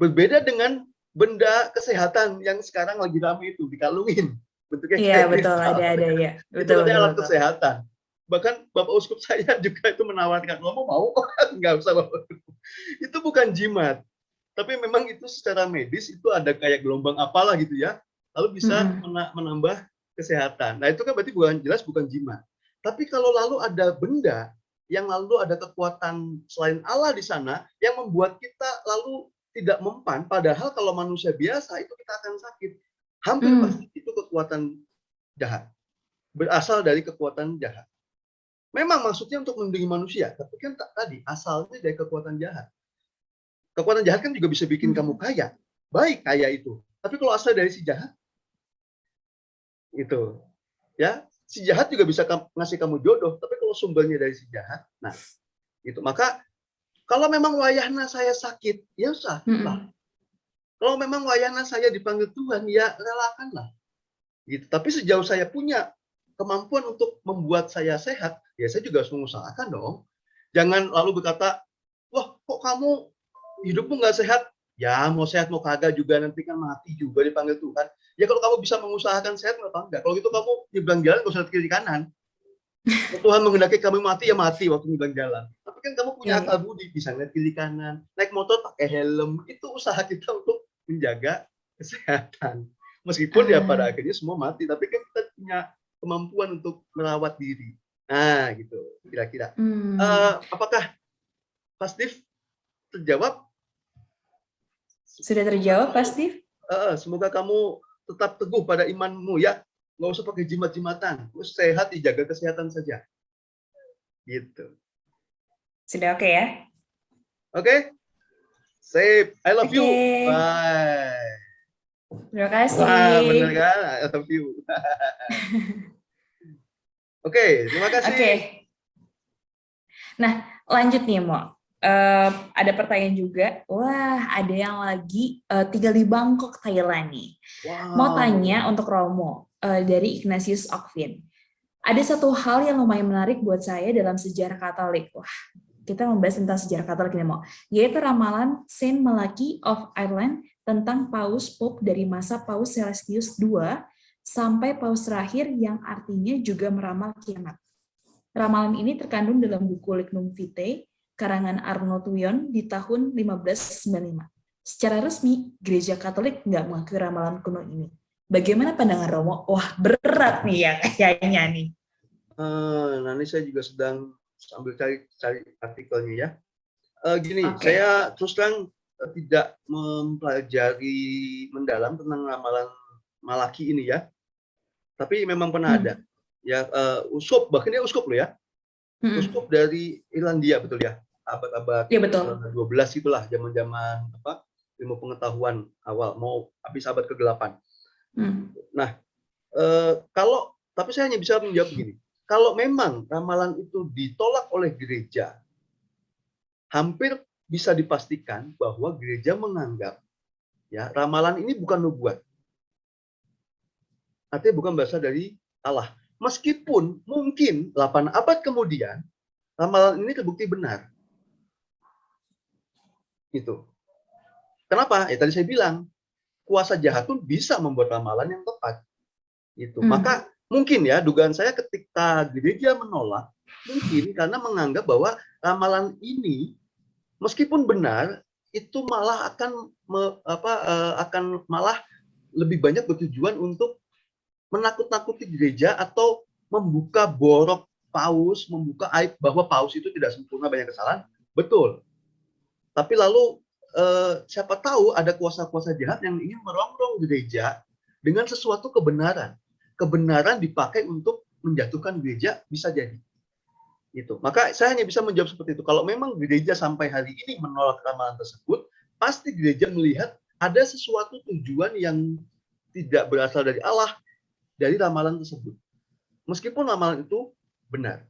berbeda dengan benda kesehatan yang sekarang lagi ramai itu dikalungin, bentuknya Iya, kayak betul, kristal. ada ya. Itu Betul, katanya betul, alat betul. kesehatan. Bahkan Bapak Uskup saya juga itu menawarkan, kamu mau? Nggak usah Bapak. Itu bukan jimat. Tapi memang itu secara medis itu ada kayak gelombang apalah gitu ya. Lalu bisa menambah kesehatan. Nah itu kan berarti jelas bukan jimat. Tapi kalau lalu ada benda yang lalu ada kekuatan selain Allah di sana yang membuat kita lalu tidak mempan, padahal kalau manusia biasa itu kita akan sakit. Hampir pasti itu kekuatan jahat. Berasal dari kekuatan jahat. Memang maksudnya untuk melindungi manusia, tapi kan tadi asalnya dari kekuatan jahat. Kekuatan jahat kan juga bisa bikin kamu kaya. Baik kaya itu. Tapi kalau asal dari si jahat, itu ya si jahat juga bisa ngasih kamu jodoh. Tapi kalau sumbernya dari si jahat, nah itu. Maka kalau memang wayahna saya sakit, ya sakitlah. Kalau memang wayahna saya dipanggil Tuhan, ya relakanlah. Gitu. Tapi sejauh saya punya kemampuan untuk membuat saya sehat, ya saya juga harus mengusahakan dong. Jangan lalu berkata, wah kok kamu hidupmu nggak sehat? Ya mau sehat mau kagak juga nanti kan mati juga dipanggil Tuhan. Ya kalau kamu bisa mengusahakan sehat kenapa enggak? Kalau gitu kamu nyebrang jalan nggak usah kiri kanan. Kalau Tuhan menghendaki kamu mati ya mati waktu nyebrang jalan. Tapi kan kamu punya akal budi, bisa lihat kiri kanan, naik motor pakai helm. Itu usaha kita untuk menjaga kesehatan. Meskipun ya pada akhirnya semua mati, tapi kan kita punya kemampuan untuk merawat diri. Nah, gitu kira-kira. Apakah Pak Steve terjawab? Sudah terjawab, Pak Steve? Semoga kamu tetap teguh pada imanmu ya. Nggak usah pakai jimat-jimatan. Terus sehat, dijaga kesehatan saja. Gitu. Sudah oke ya? Oke? Sip. I love you. Oke. Bye. Terima kasih. Wah, bener kan? I love you. Oke, terima kasih. Oke. Nah, lanjut nih, Mo. Ada pertanyaan juga. Wah, ada yang lagi tinggal di Bangkok, Thailand nih. Wow. Mau tanya untuk Romo dari Ignatius Okvin. Ada satu hal yang lumayan menarik buat saya dalam sejarah Katolik. Wah, kita membahas tentang sejarah Katolik nih, Mo. Yaitu ramalan Saint Malachy of Ireland tentang Paus Pope dari masa Paus Celestius II sampai Paus terakhir yang artinya juga meramal kiamat. Ramalan ini terkandung dalam buku Lignum Vitae karangan Arnold Wion di tahun 1595. Secara resmi, Gereja Katolik nggak mengakui ramalan kuno ini. Bagaimana pandangan Romo? Wah, berat nih ya kayaknya nih. Nanti saya juga sedang sambil cari artikelnya ya. Gini, saya terus terang tidak mempelajari mendalam tentang ramalan Malaki ini ya. Tapi memang pernah ada. Ya, uskup, bahkan dia uskup loh ya. Uskup dari Irlandia, betul ya? Abad-abad ya, betul. 12 itulah, zaman-zaman apa? Ilmu pengetahuan awal, mau habis abad ke-8. Nah, tapi saya hanya bisa menjawab begini. Kalau memang ramalan itu ditolak oleh gereja, hampir bisa dipastikan bahwa gereja menganggap ya ramalan ini bukan nubuat. Artinya bukan berasal dari Allah. Meskipun mungkin 8 abad kemudian ramalan ini terbukti benar. Gitu. Kenapa? Ya tadi saya bilang, kuasa jahat pun bisa membuat ramalan yang tepat. Gitu. Maka mungkin ya dugaan saya ketika gereja menolak, mungkin karena menganggap bahwa ramalan ini meskipun benar itu malah akan malah lebih banyak bertujuan untuk menakut-nakuti gereja atau membuka borok paus, membuka aib bahwa paus itu tidak sempurna, banyak kesalahan. Betul. Tapi lalu siapa tahu ada kuasa-kuasa jahat yang ingin merongrong gereja dengan sesuatu kebenaran. Kebenaran dipakai untuk menjatuhkan gereja, bisa jadi. Gitu. Maka saya hanya bisa menjawab seperti itu. Kalau memang gereja sampai hari ini menolak ramalan tersebut, pasti gereja melihat ada sesuatu tujuan yang tidak berasal dari Allah dari ramalan tersebut. Meskipun ramalan itu benar.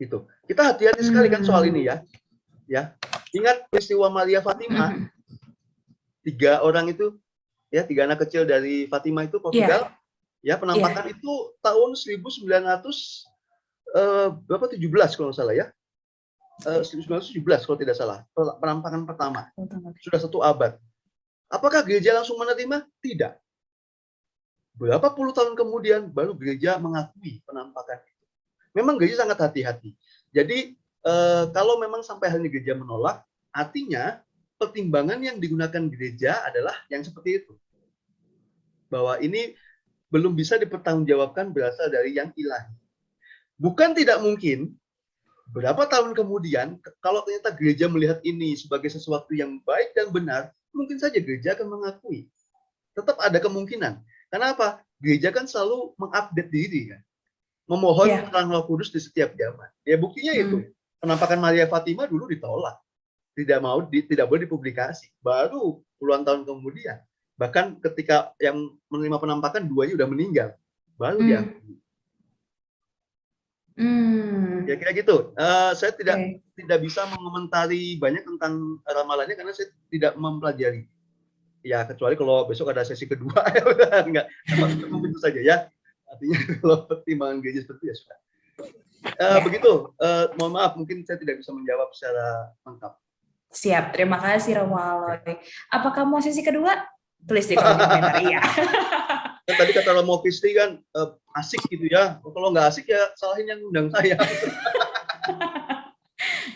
Gitu. Kita hati-hati sekali kan soal ini ya. Ya. Ingat peristiwa Maria Fatima? 3 orang itu, ya 3 anak kecil dari Fatima itu Portugal. Ya, penampakan itu tahun 1900 berapa 17 kalau nggak salah ya. 1917 kalau tidak salah. Penampakan pertama. Sudah 1 abad. Apakah gereja langsung menerima? Tidak. berapa puluh tahun kemudian baru gereja mengakui penampakan itu. Memang gereja sangat hati-hati. Jadi kalau memang sampai hari ini gereja menolak, artinya pertimbangan yang digunakan gereja adalah yang seperti itu. Bahwa ini belum bisa dipertanggungjawabkan berasal dari yang ilahi. Bukan tidak mungkin berapa tahun kemudian, kalau ternyata gereja melihat ini sebagai sesuatu yang baik dan benar, mungkin saja gereja akan mengakui. Tetap ada kemungkinan. Karena apa? Gereja kan selalu mengupdate diri, kan? Memohon terang Roh Kudus di setiap zaman. Ya buktinya itu. Penampakan Maria Fatima dulu ditolak. Tidak boleh dipublikasi. Baru puluhan tahun kemudian. Bahkan ketika yang menerima penampakan, duanya udah meninggal. Baru diakui. Ya kira gitu. Saya tidak bisa mengomentari banyak tentang ramalannya karena saya tidak mempelajari. Ya kecuali kalau besok ada sesi kedua, ya udah enggak. Mungkin itu saja ya. Artinya kalau pertimbangan gereja seperti itu ya sudah. Begitu. Mohon maaf, mungkin saya tidak bisa menjawab secara lengkap. Siap. Terima kasih Romo Aloy. Apakah mau sesi kedua? Tulis di kolom komentar. Iya. Kan tadi kata Romo Kristi kan asik gitu ya. Kalau nggak asik ya salahin yang undang saya.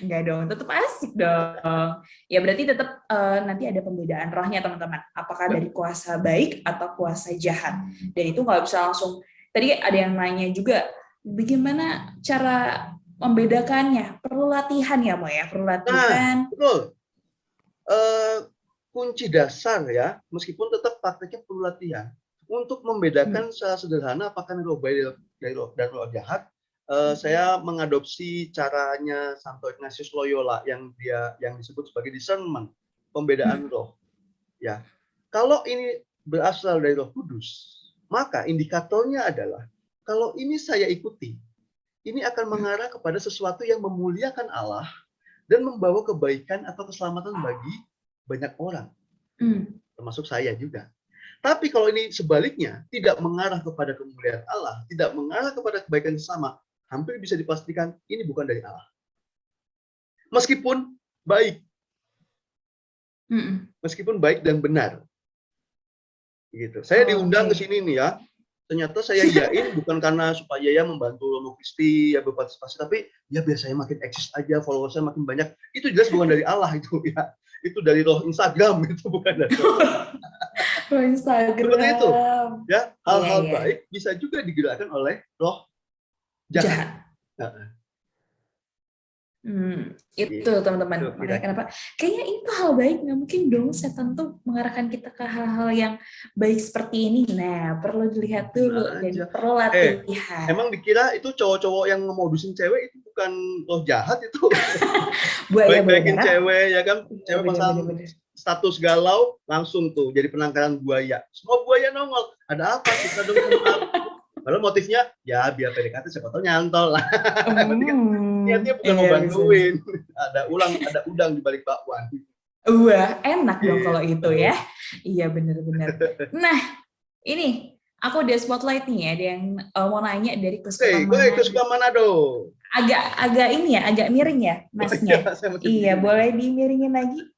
Enggak dong, tetap asik dong. Ya berarti tetap nanti ada pembedaan rohnya teman-teman. Apakah dari kuasa baik atau kuasa jahat. Dan itu nggak bisa langsung. Tadi ada yang nanya juga, bagaimana cara membedakannya? Perlu latihan ya, Mo ya? Perlu latihan. Nah, betul. Kunci dasar ya, meskipun tetap prakteknya perlu latihan. Untuk membedakan secara sederhana apakah roh baik dan roh jahat, saya mengadopsi caranya Santo Ignatius Loyola yang disebut sebagai discernment, pembedaan roh. Ya, kalau ini berasal dari Roh Kudus, maka indikatornya adalah kalau ini saya ikuti, ini akan mengarah kepada sesuatu yang memuliakan Allah dan membawa kebaikan atau keselamatan bagi banyak orang, termasuk saya juga. Tapi kalau ini sebaliknya, tidak mengarah kepada kemuliaan Allah, tidak mengarah kepada kebaikan sesama, hampir bisa dipastikan ini bukan dari Allah. Meskipun baik. Meskipun baik dan benar. Gitu. Saya diundang ke sini nih ya. Ternyata saya iyain bukan karena supaya ya membantu Romo Kristi ya berpartisipasi, tapi ya biar saya makin eksis aja, follower saya makin banyak. Itu jelas bukan dari Allah itu ya. Itu dari roh Instagram, itu bukan dari roh Instagram. Seperti itu. Ya, hal-hal baik bisa juga digerakkan oleh roh jahat. Itu teman-teman. Makanya kenapa? Kayaknya itu hal baik, nggak mungkin dong setan tuh mengarahkan kita ke hal-hal yang baik seperti ini. Nah, perlu dilihat dulu dan perlu latihan. Emang dikira itu cowok-cowok yang ngemodusin cewek itu bukan roh jahat itu? Baik-baikin cewek ya kan? Cewek pasang status galau langsung tuh jadi penangkaran buaya. Semua buaya nongol. Ada apa? Kita dong Lalu motifnya ya biar PDKT siapa tahu nyantol lah. Niatnya bukan mau bantuin. Ada udang di balik bakwan. Wah, enak dong kalau itu ya. Iya benar-benar. Nah, ini aku udah spotlight nih ya, ada yang mau nanya dari Keuskupan Manado. Keuskupan Manado. Agak ini ya, agak miring ya, Masnya. Iya, boleh dimiringin lagi.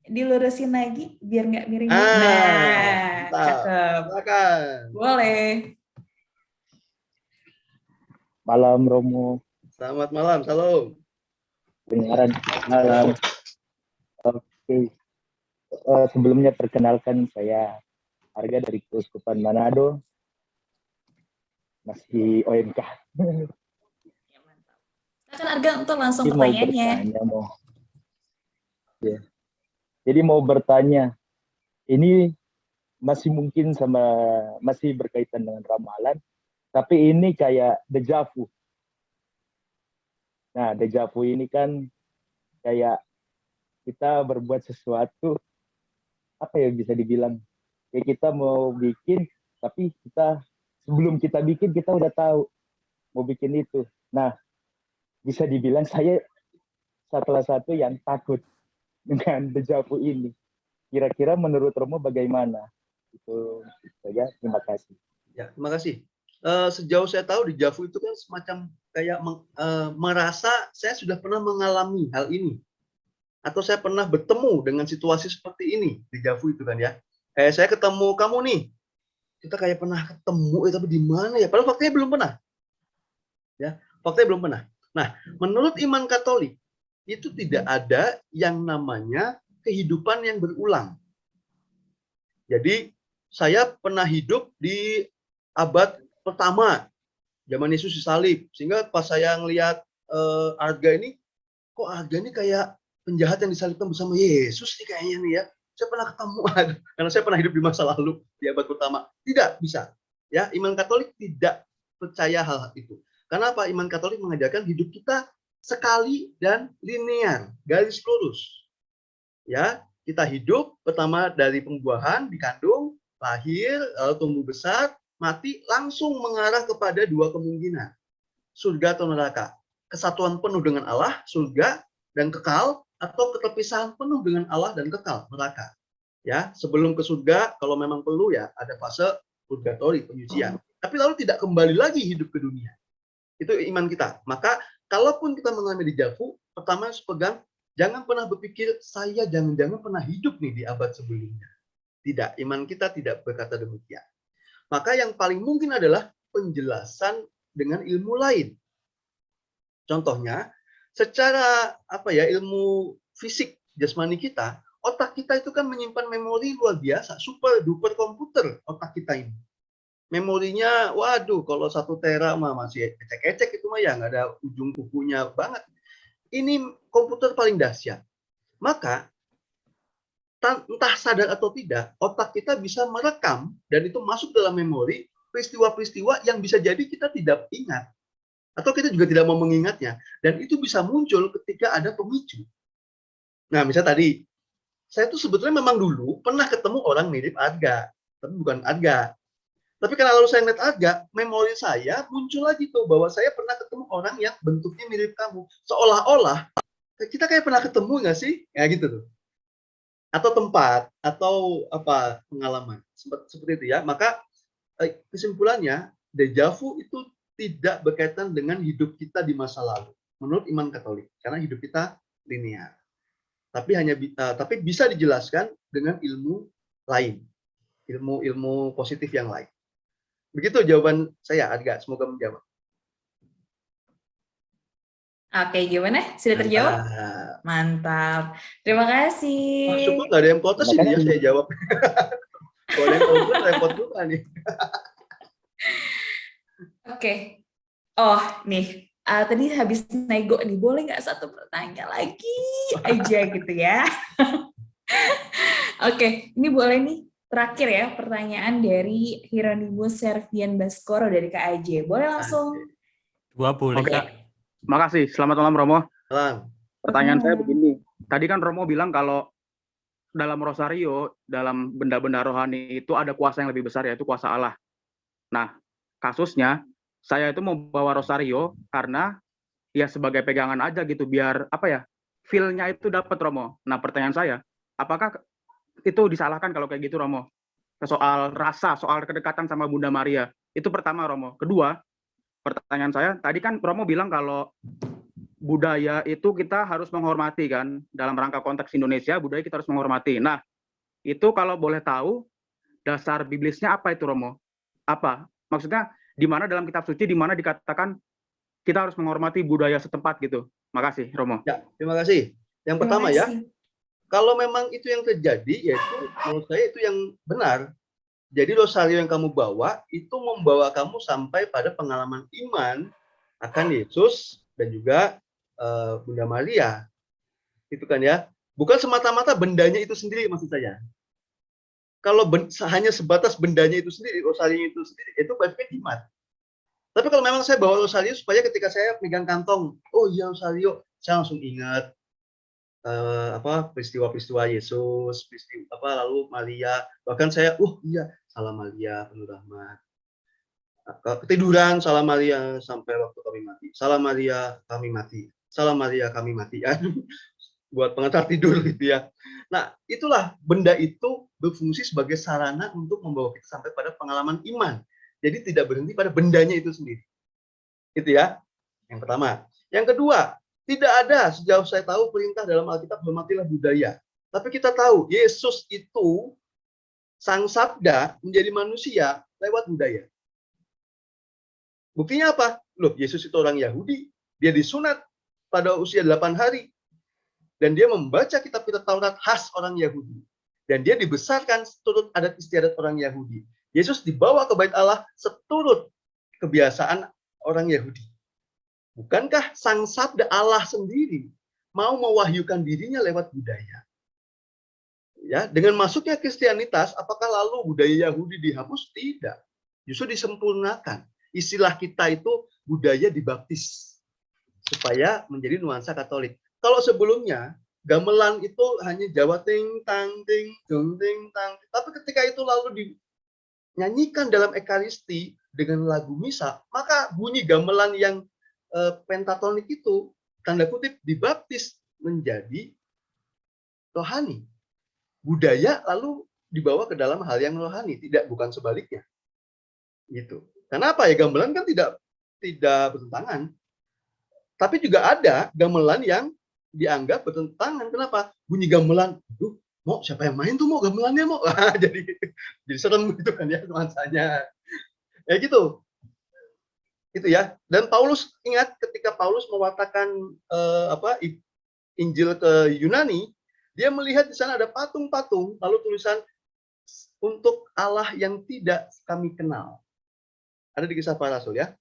Dilurusin lagi biar nggak miring. Nah, cakep. Boleh. Malam Romo. Selamat malam, salam. Kedengaran malam. Oke. Sebelumnya perkenalkan saya Arga dari Keuskupan Manado. Masih OMK. Silakan Arga untuk langsung pertanyaannya. Ya. Jadi mau bertanya, ini masih berkaitan dengan ramalan. Tapi ini kayak deja vu. Nah, deja vu ini kan kayak kita berbuat sesuatu, apa ya bisa dibilang, kayak kita mau bikin, tapi sebelum kita bikin, kita udah tahu mau bikin itu. Nah, bisa dibilang saya salah satu yang takut dengan deja vu ini. Kira-kira menurut Romo bagaimana? Itu saja, terima kasih. Ya, terima kasih. Sejauh saya tahu deja vu itu kan semacam kayak merasa saya sudah pernah mengalami hal ini atau saya pernah bertemu dengan situasi seperti ini. Deja vu itu kan ya, saya ketemu kamu nih kita kayak pernah ketemu, tapi di mana ya? Padahal faktanya belum pernah. Ya, faktanya belum pernah. Nah, menurut iman Katolik itu tidak ada yang namanya kehidupan yang berulang. Jadi saya pernah hidup di abad pertama, zaman Yesus disalib. Sehingga pas saya ngelihat Arga ini, kok Arga ini kayak penjahat yang disalibkan bersama Yesus nih kayaknya nih ya. Saya pernah ketemu, karena saya pernah hidup di masa lalu di abad pertama. Tidak bisa. Ya, iman Katolik tidak percaya hal itu. Karena apa? Iman Katolik mengajarkan hidup kita sekali dan linear, garis lurus. Ya, kita hidup pertama dari pembuahan, dikandung, lahir, lalu tumbuh besar, mati, langsung mengarah kepada dua kemungkinan. Surga atau neraka. Kesatuan penuh dengan Allah, surga dan kekal, atau keterpisahan penuh dengan Allah dan kekal, neraka. Ya, sebelum ke surga, kalau memang perlu ya ada fase purgatori, penyucian. Tapi lalu tidak kembali lagi hidup ke dunia. Itu iman kita. Maka kalaupun kita mengalami dejavu, pertama harus pegang, jangan pernah berpikir saya jangan-jangan pernah hidup nih di abad sebelumnya. Tidak, iman kita tidak berkata demikian. Maka yang paling mungkin adalah penjelasan dengan ilmu lain. Contohnya, secara ilmu fisik jasmani kita, otak kita itu kan menyimpan memori luar biasa, super duper komputer otak kita ini. Memorinya, waduh, kalau 1 tera mah masih ecek-ecek itu mah ya, nggak ada ujung kukunya banget. Ini komputer paling dahsyat. Maka, entah sadar atau tidak, otak kita bisa merekam dan itu masuk dalam memori peristiwa-peristiwa yang bisa jadi kita tidak ingat. Atau kita juga tidak mau mengingatnya. Dan itu bisa muncul ketika ada pemicu. Nah, misalnya tadi, saya tuh sebetulnya memang dulu pernah ketemu orang mirip Arga. Tapi bukan Arga. Tapi karena lalu saya ngeliat Arga, memori saya muncul lagi tuh bahwa saya pernah ketemu orang yang bentuknya mirip kamu. Seolah-olah kita kayak pernah ketemu nggak sih? Ya gitu tuh. Atau tempat, atau pengalaman. Seperti itu ya. Maka kesimpulannya, dejavu itu tidak berkaitan dengan hidup kita di masa lalu. Menurut iman Katolik. Karena hidup kita linear. Tapi bisa dijelaskan dengan ilmu lain. Ilmu positif yang lain. Begitu jawaban saya, Arga. Semoga menjawab. Oke, gimana? Sudah terjawab? Mantap. Terima kasih. Syukur nggak ada yang protes ini ya, saya jawab. Kalau ada yang protes, repot juga nih. Oke. Oh, nih. Tadi habis nego nih, boleh nggak satu pertanyaan lagi aja gitu ya? Oke, ini boleh nih. Terakhir ya, pertanyaan dari Hieronymus Servian Baskoro dari KAJ. Boleh langsung? 2 boleh, Oke. Kak. Makasih. Selamat malam, Romo. Salam. Pertanyaan saya begini. Tadi kan Romo bilang kalau dalam Rosario, dalam benda-benda rohani itu ada kuasa yang lebih besar, yaitu kuasa Allah. Nah, kasusnya, saya itu mau bawa Rosario karena ya sebagai pegangan aja gitu, biar feel-nya itu dapat, Romo. Nah, pertanyaan saya, apakah itu disalahkan kalau kayak gitu, Romo? Soal rasa, soal kedekatan sama Bunda Maria. Itu pertama, Romo. Kedua, pertanyaan saya, tadi kan Romo bilang kalau budaya itu kita harus menghormati kan, dalam rangka konteks Indonesia, budaya kita harus menghormati. Nah, itu kalau boleh tahu, dasar biblisnya apa itu, Romo? Apa? Maksudnya, di mana dalam kitab suci, di mana dikatakan kita harus menghormati budaya setempat gitu. Makasih, Romo. Ya, terima kasih. Yang pertama ya, kalau memang itu yang terjadi, yaitu menurut saya itu yang benar. Jadi rosario yang kamu bawa, itu membawa kamu sampai pada pengalaman iman akan Yesus dan juga Bunda Maria. Itu kan ya. Bukan semata-mata bendanya itu sendiri maksud saya. Kalau hanya sebatas bendanya itu sendiri, rosario itu sendiri, itu berarti iman. Tapi kalau memang saya bawa rosario supaya ketika saya pegang kantong, oh iya rosario, saya langsung ingat peristiwa-peristiwa Yesus, lalu Maria, bahkan saya, iya, salam Maria penuh rahmat. Ketiduran, salam Maria sampai waktu kami mati. Salam Maria kami mati. Salam Maria kami mati. Buat pengantar tidur gitu ya. Nah, itulah benda itu berfungsi sebagai sarana untuk membawa kita sampai pada pengalaman iman. Jadi tidak berhenti pada bendanya itu sendiri. Itu ya. Yang pertama. Yang kedua, tidak ada sejauh saya tahu perintah dalam Alkitab hormatilah budaya. Tapi kita tahu Yesus itu Sang Sabda menjadi manusia lewat budaya. Buktinya apa? Loh, Yesus itu orang Yahudi, dia disunat pada usia 8 hari. Dan dia membaca kitab-kitab Taurat khas orang Yahudi. Dan dia dibesarkan seturut adat istiadat orang Yahudi. Yesus dibawa ke bait Allah seturut kebiasaan orang Yahudi. Bukankah Sang Sabda Allah sendiri mau mewahyukan dirinya lewat budaya? Ya, dengan masuknya Kristianitas, apakah lalu budaya Yahudi dihapus? Tidak. Justru disempurnakan. Istilah kita itu budaya dibaptis supaya menjadi nuansa Katolik. Kalau sebelumnya gamelan itu hanya Jawa ting tang ting dung ting tang, tapi ketika itu lalu dinyanyikan dalam Ekaristi dengan lagu misa, maka bunyi gamelan yang pentatonik itu tanda kutip dibaptis menjadi rohani. Budaya lalu dibawa ke dalam hal yang rohani, bukan sebaliknya. Gitu. Kenapa ya, gamelan kan tidak bertentangan. Tapi juga ada gamelan yang dianggap bertentangan. Kenapa? Bunyi gamelan, aduh, mau siapa yang main tuh, mau gamelannya mau. jadi serem gitu kan ya nuansanya. Ya gitu. Itu ya. Dan Paulus, ingat ketika Paulus mewartakan Injil ke Yunani, dia melihat di sana ada patung-patung, lalu tulisan untuk Allah yang tidak kami kenal. Ada di Kisah Para Rasul ya.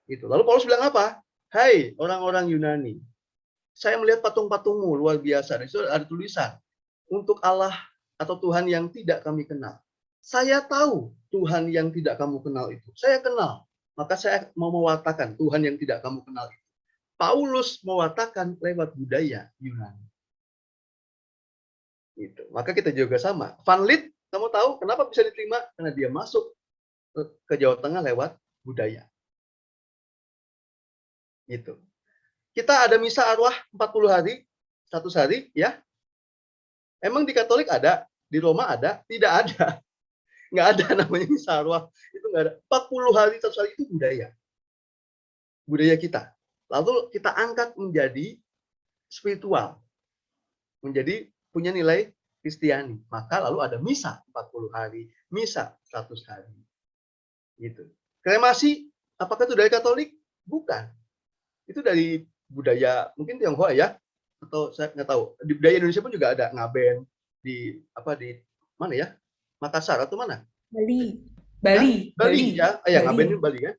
Itu. Lalu Paulus bilang apa? Hai orang-orang Yunani, saya melihat patung-patungmu luar biasa. Di situ ada tulisan untuk Allah atau Tuhan yang tidak kami kenal. Saya tahu Tuhan yang tidak kamu kenal itu. Saya kenal. Maka saya mau mewartakan Tuhan yang tidak kamu kenal itu. Paulus mewartakan lewat budaya Yunani. Itu. Maka kita juga sama. Van Lith, kamu tahu kenapa bisa diterima? Karena dia masuk ke Jawa Tengah lewat budaya. Gitu. Kita ada misa arwah 40 hari, 100 hari, ya. Emang di Katolik ada, di Roma ada, tidak ada. Nggak ada namanya misa arwah, itu nggak ada. 40 hari, 100 hari itu budaya. Budaya kita. Lalu kita angkat menjadi spiritual. Menjadi punya nilai Kristiani. Maka lalu ada misa 40 hari, misa 100 hari. Gitu. Kremasi, apakah itu dari Katolik? Bukan. Itu dari budaya mungkin Tionghoa ya, atau saya nggak tahu. Di budaya Indonesia pun juga ada ngaben di mana ya? Makassar atau mana? Bali. Ya, ngaben di Bali kan?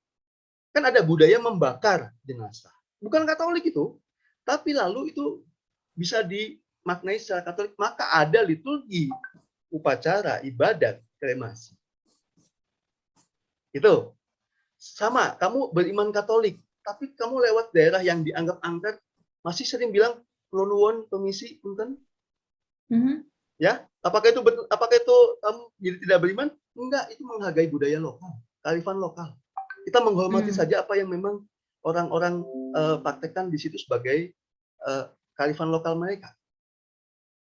Kan ada budaya membakar jenazah. Bukan Katolik itu, tapi lalu itu bisa dimaknai secara Katolik. Maka ada liturgi, upacara, ibadat, kremasi. Itu sama, kamu beriman Katolik, tapi kamu lewat daerah yang dianggap angker, masih sering bilang nuwun permisi punten. Ya, apakah itu kamu jadi tidak beriman? Enggak, itu menghargai budaya lokal, kearifan lokal. Kita menghormati saja apa yang memang orang-orang praktekkan di situ sebagai kearifan lokal mereka.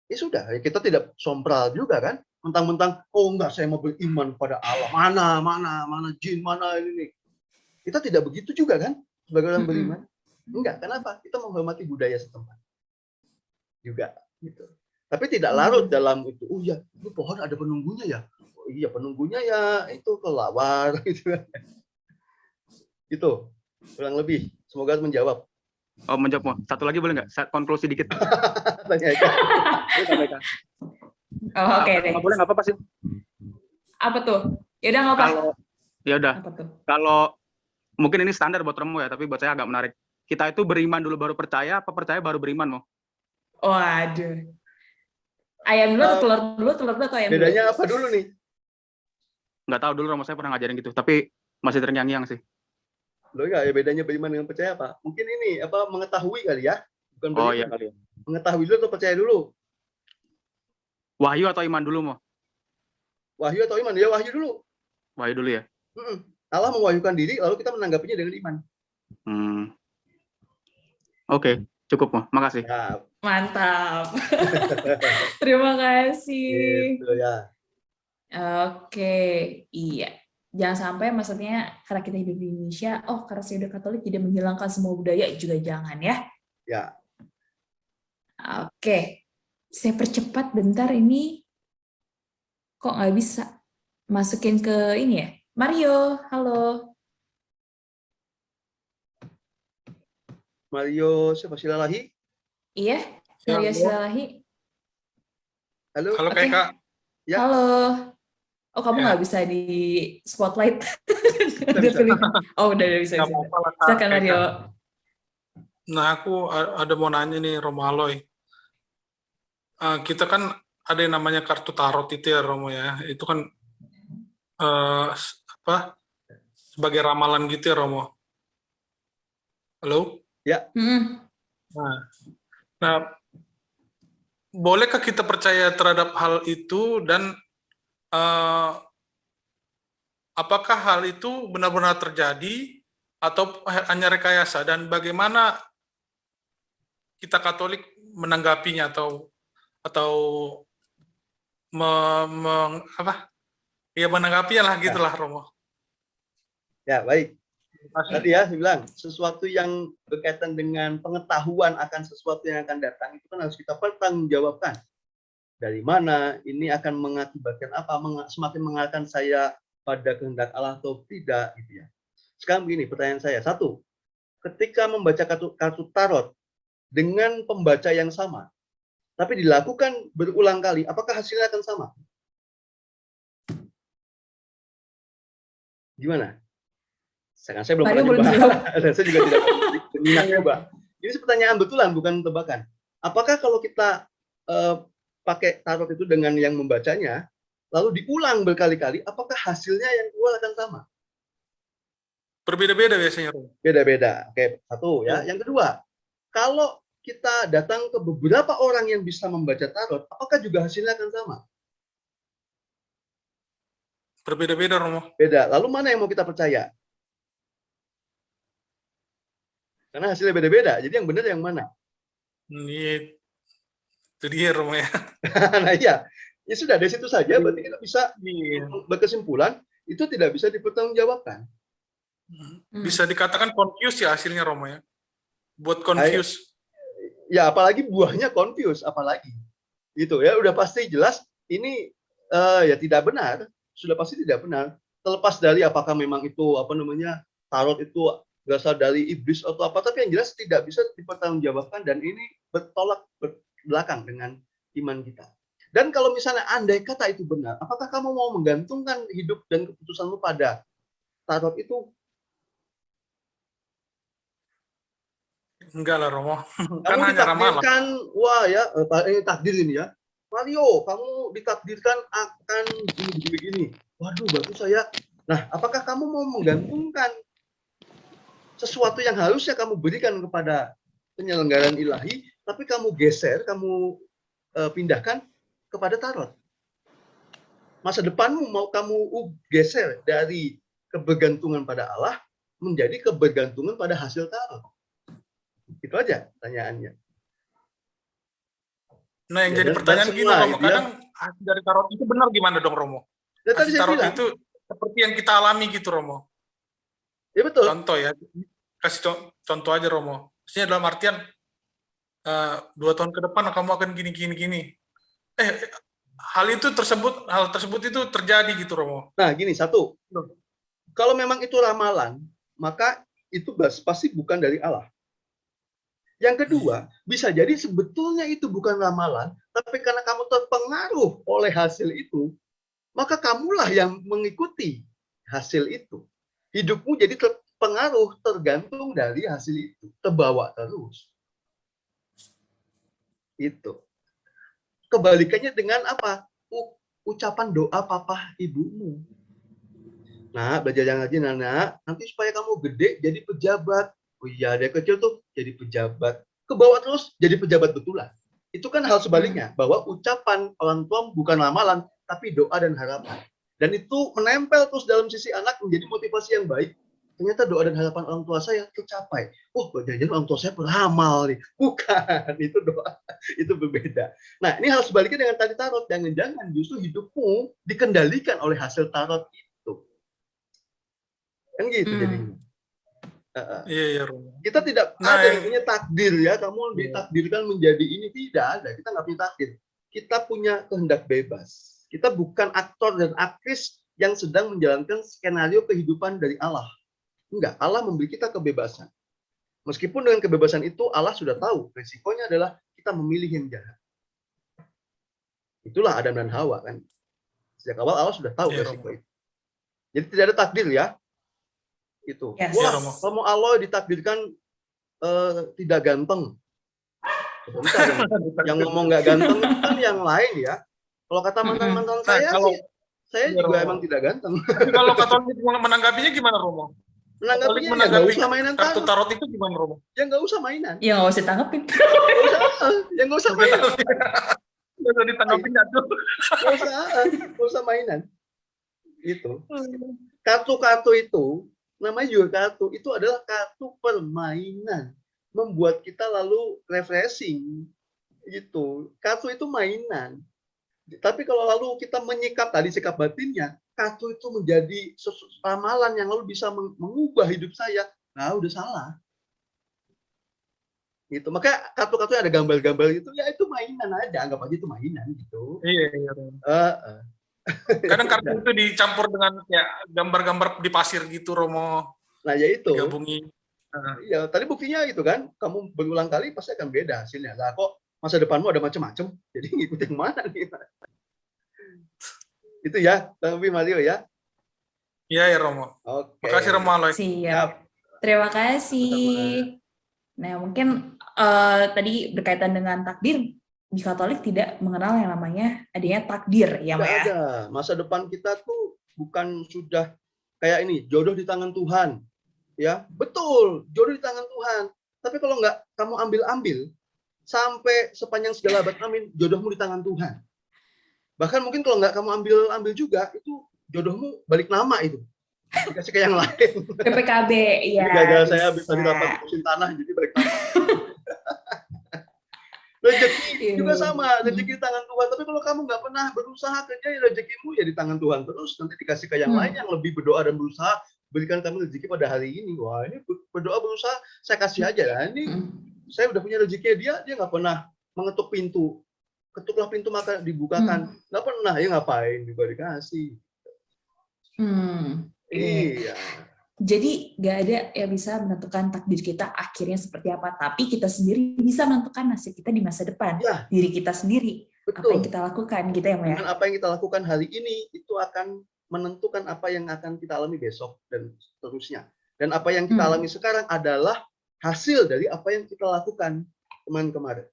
Ya sudah, kita tidak sompral juga kan, mentang-mentang oh enggak, saya mau beriman pada Allah, mana jin, mana ini. Kita tidak begitu juga kan sebagai orang beriman. Enggak, kenapa? Kita menghormati budaya setempat juga gitu. Tapi tidak larut dalam itu. Oh ya, itu pohon ada penunggunya ya. Oh iya, penunggunya ya itu kelawar gitu. Itu kurang lebih. Semoga menjawab. Oh, menjawab. Satu lagi boleh nggak? Saya konklusi dikit. Oh, oke deh. Boleh nggak apa-apa sih? Apa tuh? Ya udah nggak apa. Ya udah. Apa tuh? Kalau mungkin ini standar buat Romo ya, tapi buat saya agak menarik. Kita itu beriman dulu baru percaya, apa percaya baru beriman, Mo? Waduh. Ayam dulu atau telur dulu atau ayam bedanya dulu? apa dulu nih? Nggak tahu dulu, Romo saya pernah ngajarin gitu, tapi masih terngiang-ngiang sih. Loh enggak, ya bedanya beriman dengan percaya apa? Mungkin ini mengetahui kali ya? Bukan beriman. Oh iya kali ya. Mengetahui dulu atau percaya dulu? Wahyu atau iman dulu, Mo? Wahyu atau iman? Ya wahyu dulu. Wahyu dulu ya. Allah mewahyukan diri, lalu kita menanggapinya dengan iman. Oke, cukup, Mo. Makasih. Nah, Mantap. Terima kasih. gitu ya. Oke, iya. Jangan sampai maksudnya karena kita hidup di Indonesia, karena saya udah Katolik jadi menghilangkan semua budaya, juga jangan ya. Ya. Oke, saya percepat bentar ini. Kok nggak bisa masukin ke ini ya? Mario, halo. Mario siapa? Silalahi? Iya, Ya, Mario halo. Silalahi. Halo? Halo Oke. Kak. Ya. Halo. Oh, kamu Ya. nggak bisa di spotlight. Bisa, Ada bisa. tulisan. Oh, udah bisa. Nggak apa-apa lah, Kak. Silakan Kak. Mario. Nah, aku ada mau nanya nih, Romo Aloy. Kita kan ada yang namanya kartu tarot itu ya, Romo ya. Itu kan apa sebagai ramalan gitu ya, Romo. Halo? Ya. Nah, bolehkah kita percaya terhadap hal itu dan apakah hal itu benar-benar terjadi atau hanya rekayasa, dan bagaimana kita Katolik menanggapinya atau menanggapinya lah gitulah, Romo. Ya, baik. Tadi ya, saya bilang, sesuatu yang berkaitan dengan pengetahuan akan sesuatu yang akan datang, itu kan harus kita pertanggungjawabkan. Dari mana, ini akan mengakibatkan apa, semakin mengarahkan saya pada kehendak Allah atau tidak, gitu ya. Sekarang begini, pertanyaan saya. Satu, ketika membaca kartu tarot dengan pembaca yang sama, tapi dilakukan berulang kali, apakah hasilnya akan sama? Gimana? Saya belum pernah nyoba. Dan saya juga tidak berminat nyoba. Ini pertanyaan betulan, bukan tebakan. Apakah kalau kita pakai tarot itu dengan yang membacanya, lalu diulang berkali-kali, apakah hasilnya yang keluar akan sama? Berbeda-beda biasanya, Romo. Beda-beda. Oke, satu ya. Yang kedua, kalau kita datang ke beberapa orang yang bisa membaca tarot, apakah juga hasilnya akan sama? Berbeda-beda, Romo. Beda. Lalu mana yang mau kita percaya? Karena hasilnya beda-beda. Jadi yang benar yang mana? Ini itu dia, Romo ya. Nah iya, ya sudah dari situ saja. Berarti kita bisa berkesimpulan itu tidak bisa dipertanggungjawabkan. Bisa dikatakan confuse ya hasilnya, Romo ya. Buat confuse. Ya apalagi buahnya confuse, apalagi gitu ya. Udah pasti jelas ini ya tidak benar. Sudah pasti tidak benar. Terlepas dari apakah memang itu tarot itu berasal dari iblis atau apa, tapi yang jelas tidak bisa dipertanggungjawabkan dan ini bertolak belakang dengan iman kita. Dan kalau misalnya andai kata itu benar, apakah kamu mau menggantungkan hidup dan keputusanmu pada tarot itu? Enggak lah, Romo. Kamu ditakdirkan, wah ya, ini takdir ini ya. Mario, kamu ditakdirkan akan begini. Waduh, berarti saya. Nah, apakah kamu mau menggantungkan sesuatu yang harusnya kamu berikan kepada penyelenggaraan ilahi, tapi kamu geser, kamu pindahkan kepada tarot? Masa depanmu mau kamu geser dari kebergantungan pada Allah menjadi kebergantungan pada hasil tarot. Itu aja pertanyaannya. Nah, yang jadi pertanyaan gini, Romo, kadang dari tarot itu benar gimana dong, Romo? Hasil tarot itu seperti yang kita alami gitu, Romo. Ya betul. Contoh ya, kasih contoh aja, Romo. Maksudnya dalam artian 2 tahun ke depan kamu akan gini. Hal tersebut itu terjadi gitu, Romo. Nah, gini, satu. Kalau memang itu ramalan, maka itu pasti bukan dari Allah. Yang kedua, bisa jadi sebetulnya itu bukan ramalan, tapi karena kamu terpengaruh oleh hasil itu, maka kamulah yang mengikuti hasil itu. Hidupmu jadi terpengaruh, tergantung dari hasil itu, terbawa terus. Itu. Kebalikannya dengan apa? Ucapan doa papa ibumu. Nah, belajar yang rajin, anak. Nanti supaya kamu gede jadi pejabat. Oh iya, dia kecil tuh jadi pejabat. Kebawa terus jadi pejabat betulan. Itu kan hal sebaliknya, bahwa ucapan orang tua bukan ramalan, tapi doa dan harapan. Dan itu menempel terus dalam sisi anak menjadi motivasi yang baik. Ternyata doa dan harapan orang tua saya tercapai. Oh, jangan orang tua saya peramal nih. Bukan, itu doa. Itu berbeda. Nah, ini hal sebaliknya dengan tadi tarot. Jangan-jangan justru hidupmu dikendalikan oleh hasil tarot itu. Kan gitu jadinya. Iya. Kita tidak ada yang punya takdir ya. Kamu ditakdirkan menjadi ini. Tidak ada. Kita nggak punya takdir. Kita punya kehendak bebas. Kita bukan aktor dan aktris yang sedang menjalankan skenario kehidupan dari Allah. Enggak, Allah memberi kita kebebasan. Meskipun dengan kebebasan itu Allah sudah tahu resikonya adalah kita memilih yang jahat. Itulah Adam dan Hawa kan. Sejak awal Allah sudah tahu resiko itu. Jadi tidak ada takdir ya. Itu. Yes. Wah, kalau Allah ditakdirkan tidak ganteng. Sebentar, yang ngomong nggak ganteng itu kan yang lain ya. Kalau kata mantan-mantan saya sih, saya juga emang tidak ganteng. Tapi kalau Katolik menanggapinya gimana, Romo? Menanggapinya ya nggak usah mainan kartu tarot itu gimana, Romo? Ya nggak usah mainan. Ya nggak usah tanggepin. Ya nggak usah mainan. Nggak usah ditanggapin tuh. Nggak usah mainan. Itu. Kartu-kartu itu, namanya juga kartu, itu adalah kartu permainan. Membuat kita lalu refreshing. Gitu. Kartu itu mainan. Tapi kalau lalu kita menyikap tadi sikap batinnya, kartu itu menjadi ramalan yang lalu bisa mengubah hidup saya. Nah, udah salah. Gitu. Makanya kartu-kartu ada gambar-gambar itu, ya itu mainan aja, anggap aja itu mainan gitu. Iya. Kadang kartu itu dicampur dengan ya gambar-gambar di pasir gitu, Romo. Nah, ya itu. Digabungin. Iya, tadi buktinya gitu kan, kamu berulang kali pasti akan beda hasilnya. Lah kok masa depanmu ada macam-macam, jadi ngikutin mana nih? Itu ya, Bang Mario ya. Iya ya, Romo. Oke. Makasih, Romo Aloy. Siap. Terima kasih. Nah, mungkin tadi berkaitan dengan takdir, di Katolik tidak mengenal yang namanya adanya takdir, ya, Mbak? Tidak ada. Masa depan kita tuh bukan sudah kayak ini, jodoh di tangan Tuhan. Ya, betul, jodoh di tangan Tuhan. Tapi kalau nggak kamu ambil-ambil, sampai sepanjang segala abad amin, jodohmu di tangan Tuhan. Bahkan mungkin kalau nggak kamu ambil juga, itu jodohmu balik nama itu. Dikasih ke yang lain. PPKB, ya. Gagal saya bisa didapat musim tanah, jadi balik nama. Rezeki juga sama, rezeki di tangan Tuhan. Tapi kalau kamu nggak pernah berusaha kerja, ya rezekimu ya di tangan Tuhan terus. Nanti dikasih ke yang lain yang lebih berdoa dan berusaha. Berikan kami rezeki pada hari ini. Wah, ini berdoa berusaha, saya kasih aja lah. Ini saya udah punya rezeki dia nggak pernah mengetuk pintu. Ketuklah pintu maka dibukakan. Nggak pernah, ya ngapain juga dikasih. Iya. Jadi nggak ada yang bisa menentukan takdir kita akhirnya seperti apa. Tapi kita sendiri bisa menentukan nasib kita di masa depan. Ya. Diri kita sendiri. Betul. Apa yang kita lakukan gitu ya, Mbak? Dengan apa yang kita lakukan hari ini, itu akan menentukan apa yang akan kita alami besok dan seterusnya. Dan apa yang kita alami sekarang adalah hasil dari apa yang kita lakukan kemarin.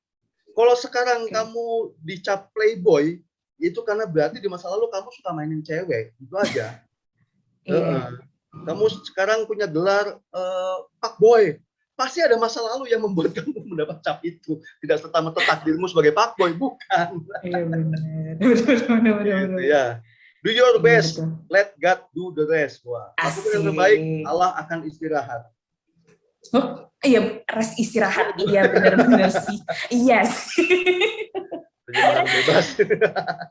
Kalau sekarang kamu dicap playboy, itu karena berarti di masa lalu kamu suka mainin cewek, itu aja. Kamu sekarang punya gelar fuckboy, pasti ada masa lalu yang membuat kamu mendapat cap itu. Tidak serta-merta takdirmu sebagai fuckboy, bukan. Iya benar. Gitu, ya. Do your best, let God do the rest. Wah, lakukan yang terbaik, Allah akan istirahat. Oh, iya, rest istirahat. Iya, benar-benar sih. Iya sih. Penyemangat bebas.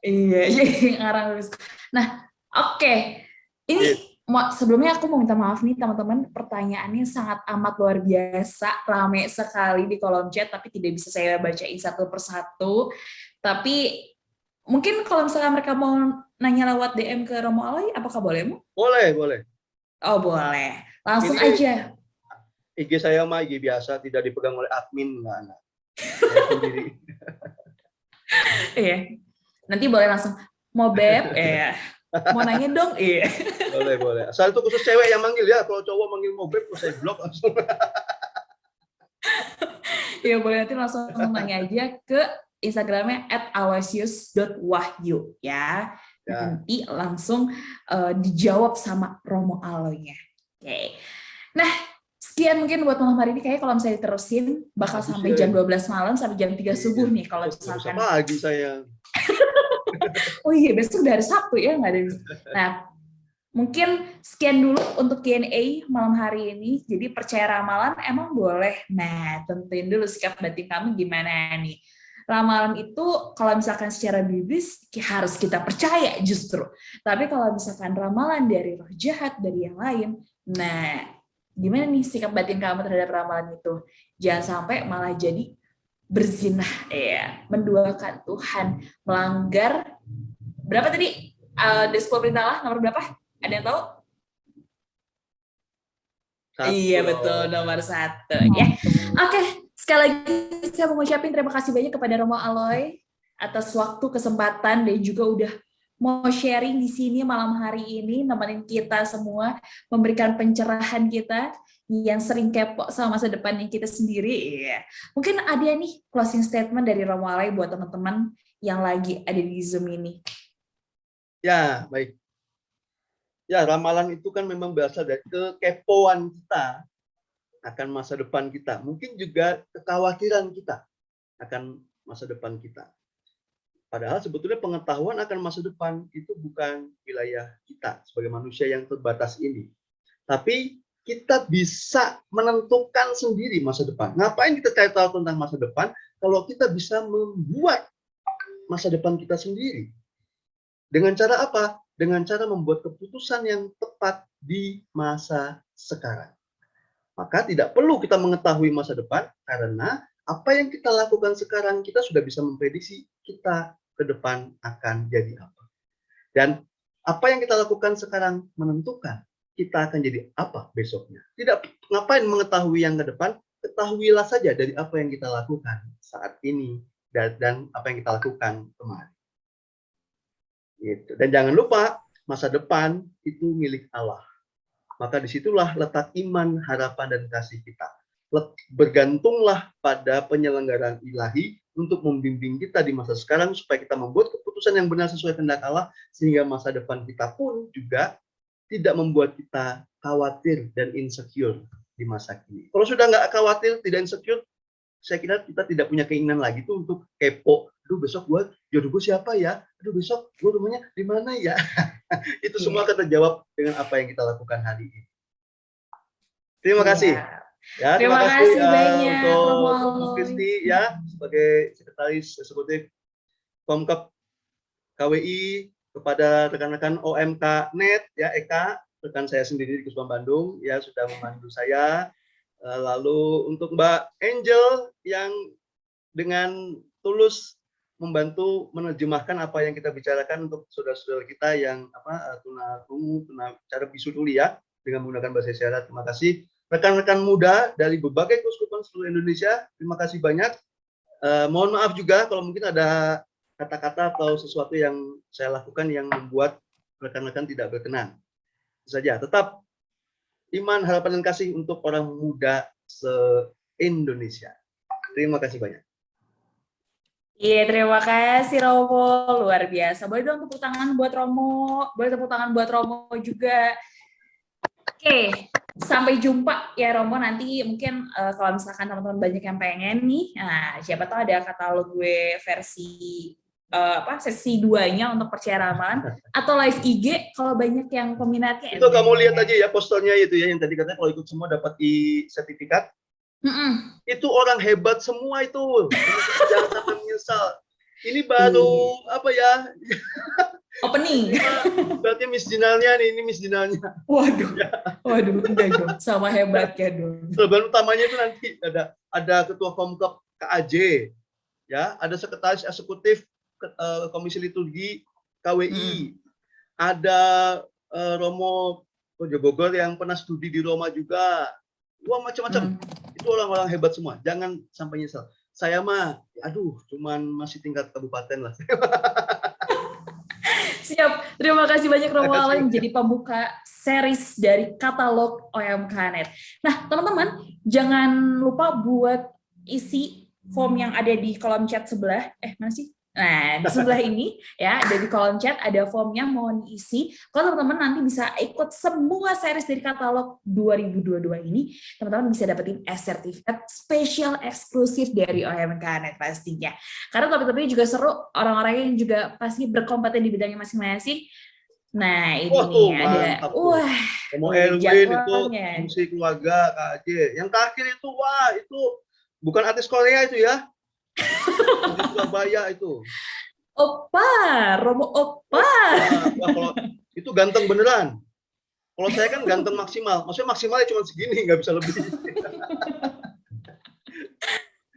Iya, ngarang bebas. Nah, oke. Ini sebelumnya aku mau minta maaf nih teman-teman, pertanyaannya sangat amat luar biasa, rame sekali di kolom chat, tapi tidak bisa saya bacain satu persatu. Tapi mungkin kalau misalnya mereka mau nanya lewat DM ke Romo Aloy, apakah boleh, Mu? Boleh. Oh, boleh. Langsung Ini aja. IG saya mah IG biasa, tidak dipegang oleh admin, enggak. Saya sendiri. Iya. Nanti boleh langsung, mau beb, mau nanya dong, iya. Boleh. Asal itu khusus cewek yang manggil ya, kalau cowok manggil mau beb, saya blok langsung. Iya, boleh nanti langsung nanya aja ke Instagramnya @aloysius.wahyu ya. Nanti langsung dijawab sama Romo Aloy-nya. Oke. Nah, sekian mungkin buat malam hari ini. Kayaknya kalau misalnya diterusin bakal sampai jam 12 malam sampai jam 3 subuh nih kalau misalkan. Pagi saya. Oh iya, besok udah hari Sabtu ya, nggak ada. Nah, mungkin sekian dulu untuk Q&A malam hari ini. Jadi percaya ramalan emang boleh. Nah, tentuin dulu sikap batin kamu gimana nih. Ramalan itu kalau misalkan secara biblis harus kita percaya justru. Tapi kalau misalkan ramalan dari roh jahat, dari yang lain, nah gimana nih sikap batin kamu terhadap ramalan itu? Jangan sampai malah jadi berzinah, menduakan Tuhan, melanggar berapa tadi? Dari 10 perintah Allah nomor berapa? Ada yang tahu? Iya betul, nomor 1 ya. Oke, sekali lagi saya mau ngucapin terima kasih banyak kepada Romo Aloy atas waktu, kesempatan, dan juga udah mau sharing di sini malam hari ini, nemenin kita semua, memberikan pencerahan kita yang sering kepo sama masa depannya kita sendiri. Iya. Mungkin ada nih closing statement dari Romo Aloy buat teman-teman yang lagi ada di Zoom ini. Ya, baik. Ya, ramalan itu kan memang berasal dari kekepoan kita akan masa depan kita. Mungkin juga kekhawatiran kita akan masa depan kita. Padahal sebetulnya pengetahuan akan masa depan itu bukan wilayah kita sebagai manusia yang terbatas ini. Tapi kita bisa menentukan sendiri masa depan. Ngapain kita cari tahu tentang masa depan kalau kita bisa membuat masa depan kita sendiri? Dengan cara apa? Dengan cara membuat keputusan yang tepat di masa sekarang. Maka tidak perlu kita mengetahui masa depan, karena apa yang kita lakukan sekarang, kita sudah bisa memprediksi kita ke depan akan jadi apa. Dan apa yang kita lakukan sekarang menentukan kita akan jadi apa besoknya. Tidak ngapain mengetahui yang ke depan, ketahuilah saja dari apa yang kita lakukan saat ini dan apa yang kita lakukan kemarin. Gitu. Dan jangan lupa, masa depan itu milik Allah. Maka disitulah letak iman, harapan, dan kasih kita. Bergantunglah pada penyelenggaraan ilahi untuk membimbing kita di masa sekarang, supaya kita membuat keputusan yang benar sesuai kehendak Allah, sehingga masa depan kita pun juga tidak membuat kita khawatir dan insecure di masa kini. Kalau sudah nggak khawatir, tidak insecure, saya kira kita tidak punya keinginan lagi tuh untuk kepo. Aduh, besok jodoh gue siapa ya? Aduh, besok gue rumahnya di mana ya? Itu semua akan terjawab dengan apa yang kita lakukan hari ini. Terima kasih. Ya, terima kasih banyak untuk Kristi ya, sebagai Sekretaris Eksekutif Komkep KWI, kepada rekan-rekan OMK Net ya, Eka, rekan saya sendiri di Kusuma Bandung ya, sudah membantu saya. Lalu untuk Mbak Angel yang dengan tulus membantu menerjemahkan apa yang kita bicarakan untuk saudara-saudara kita yang tunarungu, cara bisu tuli ya, dengan menggunakan bahasa isyarat. Terima kasih. Rekan-rekan muda dari berbagai keuskupan seluruh Indonesia, terima kasih banyak. Mohon maaf juga kalau mungkin ada kata-kata atau sesuatu yang saya lakukan yang membuat rekan-rekan tidak berkenan. Itu saja. Tetap iman, harapan, dan kasih untuk orang muda se-Indonesia. Terima kasih banyak. Iya, terima kasih Romo, luar biasa. Boleh dong tepuk tangan buat Romo, boleh tepuk tangan buat Romo juga. Oke, sampai jumpa ya Romo, nanti mungkin kalau misalkan teman-teman banyak yang pengen nih, nah siapa tahu ada katalog gue versi sesi 2-nya untuk percaya ramalan, atau live IG kalau banyak yang peminatnya. Itu kamu lihat aja ya posternya itu ya, yang tadi katanya kalau ikut semua dapat sertifikat. Itu orang hebat semua itu. Jangan sampai menyesal. Ini baru opening. Berarti Miss Dinalnya nih, ini Miss Dinalnya. Waduh, enggak dong, sama hebatnya dong. Bahan utamanya itu nanti ada ketua Komkep KAJ, ya, ada sekretaris eksekutif Komisi Liturgi KWI, ada Romo Kojo Bogor yang pernah studi di Roma juga. Wah, macam-macam. Itu orang-orang hebat semua. Jangan sampai nyesal. Saya mah, cuman masih tingkat kabupaten lah. Siap. Terima kasih banyak Romo Aloy menjadi pembuka series dari katalog OMK Net. Nah, teman-teman, jangan lupa buat isi form yang ada di kolom chat sebelah. Mana sih? Nah, di sebelah ini ya, ada di kolom chat ada formnya, mohon diisi. Kalau teman-teman nanti bisa ikut semua series dari katalog 2022 ini, teman-teman bisa dapetin sertifikat spesial eksklusif dari OMK Net pastinya. Karena topik-topiknya juga seru, orang-orang yang juga pasti berkompeten di bidangnya masing-masing. Nah, ini nih ada. Mau Erwin itu musik keluarga KAJ. Yang terakhir itu itu bukan artis Korea itu ya. Di Surabaya itu. Romo Opa. Kalau itu ganteng beneran. Kalau saya kan ganteng maksimal. Maksudnya maksimalnya cuma segini, nggak bisa lebih.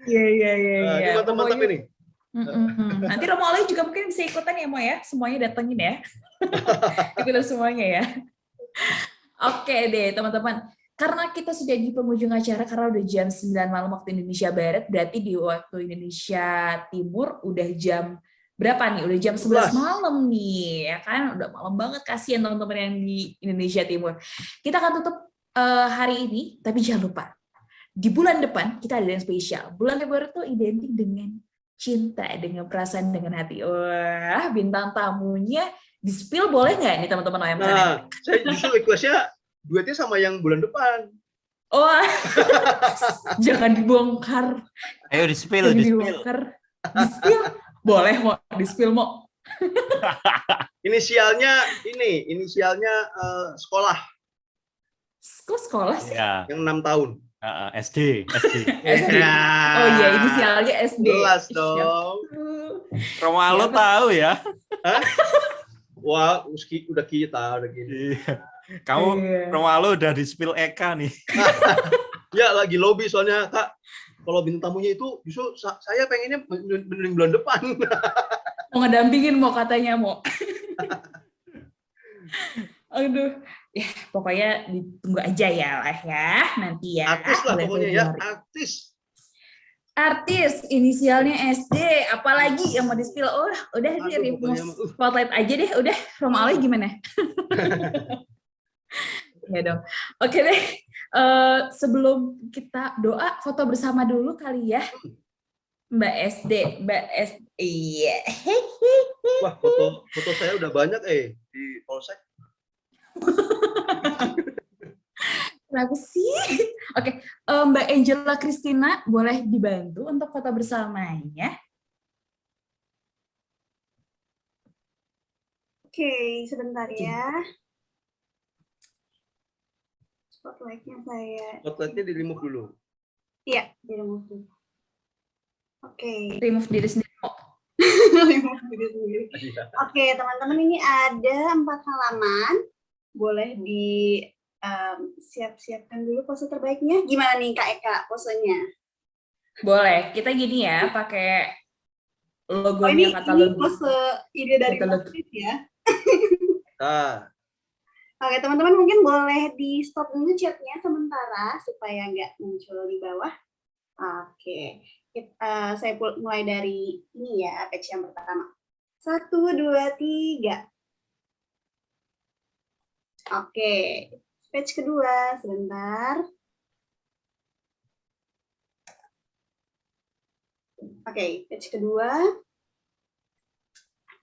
Iya. Ini mantap ini. Nanti Romo Aloy juga mungkin bisa ikutan ya, Mo ya. Semuanya datengin ya. Ikutan semuanya ya. Oke deh, teman-teman. Karena kita sudah di penghujung acara, karena udah jam 9 malam waktu Indonesia Barat, berarti di waktu Indonesia Timur udah jam berapa nih? Udah jam 11 malam nih, ya kan? Udah malam banget, kasihan teman-teman yang di Indonesia Timur. Kita akan tutup hari ini, tapi jangan lupa, di bulan depan kita ada yang spesial. Bulan Februari itu identik dengan cinta, dengan perasaan, dengan hati. Wah, bintang tamunya di-spill boleh nggak nih teman-teman OMK? Nah, saya justru request-nya duetnya sama yang bulan depan. Oh, jangan dibongkar. Ayo di-spill, di-spill. Di-spill? Boleh, Mo. Di-spill, Mo. Inisialnya sekolah. Kok sekolah sih? Ya. Yang 6 tahun. SD. SD. Oh iya, inisialnya SD. Jelas dong. Romo Aloy tahu ya. Hah? Wah, udah kita. Kamu Romo Aloy udah di-spill Eka nih. Ya, lagi lobby soalnya, Kak. Kalau bintang tamunya itu justru saya pengennya benerin bulan depan. Mau ngedampingin mau katanya mau. Aduh, ya pokoknya ditunggu aja ya lah ya nanti ya. Artis lah pokoknya ya, artis. Inisialnya SD, apalagi yang mau di-spill. Oh, udah nih, spotlight aja deh, udah. Romo Aloy gimana? Ya dong. Oke deh. Sebelum kita doa, foto bersama dulu kali ya. Mbak SD. Iya. Wah, foto saya udah banyak di Polsek. Kenapa sih? Oke, Mbak Angela Christina boleh dibantu untuk foto bersamanya. Oke, sebentar ya. Spotlight-nya saya. Spotlight-nya di remove dulu. Iya, di remove dulu. Oke. Remove diri sendiri. Remove diri sendiri. Oke, teman-teman, ini ada 4 halaman. Boleh di siap-siapkan dulu pose terbaiknya. Gimana nih Kak Eka posenya? Boleh. Kita gini ya, pakai logonya katalog. Ini pose ide dari Mas ya. Oke, teman-teman mungkin boleh di stop dulu chatnya sementara supaya nggak muncul di bawah. Oke, saya mulai dari ini ya, batch yang pertama. 1, 2, 3. Oke, batch kedua, sebentar. Oke, batch kedua.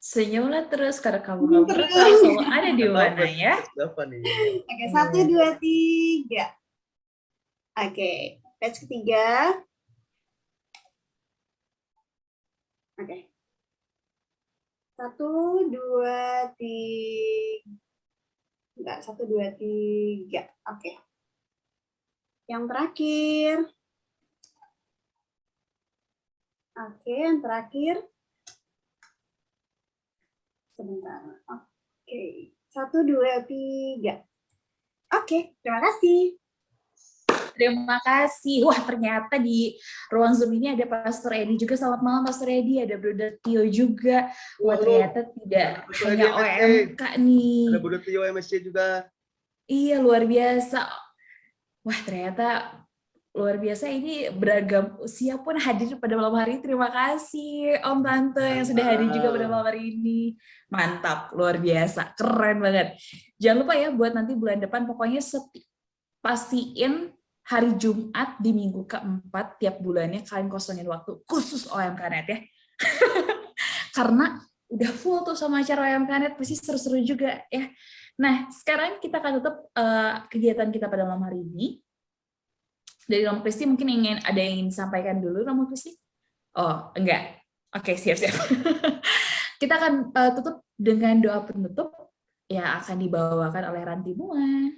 Senyumlah terus karena kamu selalu ada di mana ya. Oke, 1, 2, 3. Oke, batch ketiga. Oke. 1, 2, 3. Enggak, 1, 2, 3. Oke. Yang terakhir. Oke, yang terakhir. Sebentar. Oke. 1, 2, 3. Oke, terima kasih. Terima kasih. Wah, ternyata di ruang Zoom ini ada Pastor Edi juga. Selamat malam, Pastor Edi. Ada Brother Tio juga. Wah, ternyata tidak hanya OMK nih. Ada Brother Tio MSC juga. Iya, luar biasa. Wah, ternyata luar biasa, ini beragam usia pun hadir pada malam hari ini. Terima kasih Om Tante yang sudah hadir juga pada malam hari ini. Mantap, luar biasa, keren banget. Jangan lupa ya buat nanti bulan depan, pokoknya pastiin hari Jumat di minggu keempat tiap bulannya kalian kosongin waktu khusus OMK.net ya. Karena udah full tuh sama acara OMK.net, pasti seru-seru juga ya. Nah, sekarang kita akan tutup kegiatan kita pada malam hari ini. Dari Romo Kristi mungkin ada yang ingin disampaikan dulu, Romo Kristi? Oh, enggak. Oke, siap-siap. Kita akan tutup dengan doa penutup yang akan dibawakan oleh Ranti Mua.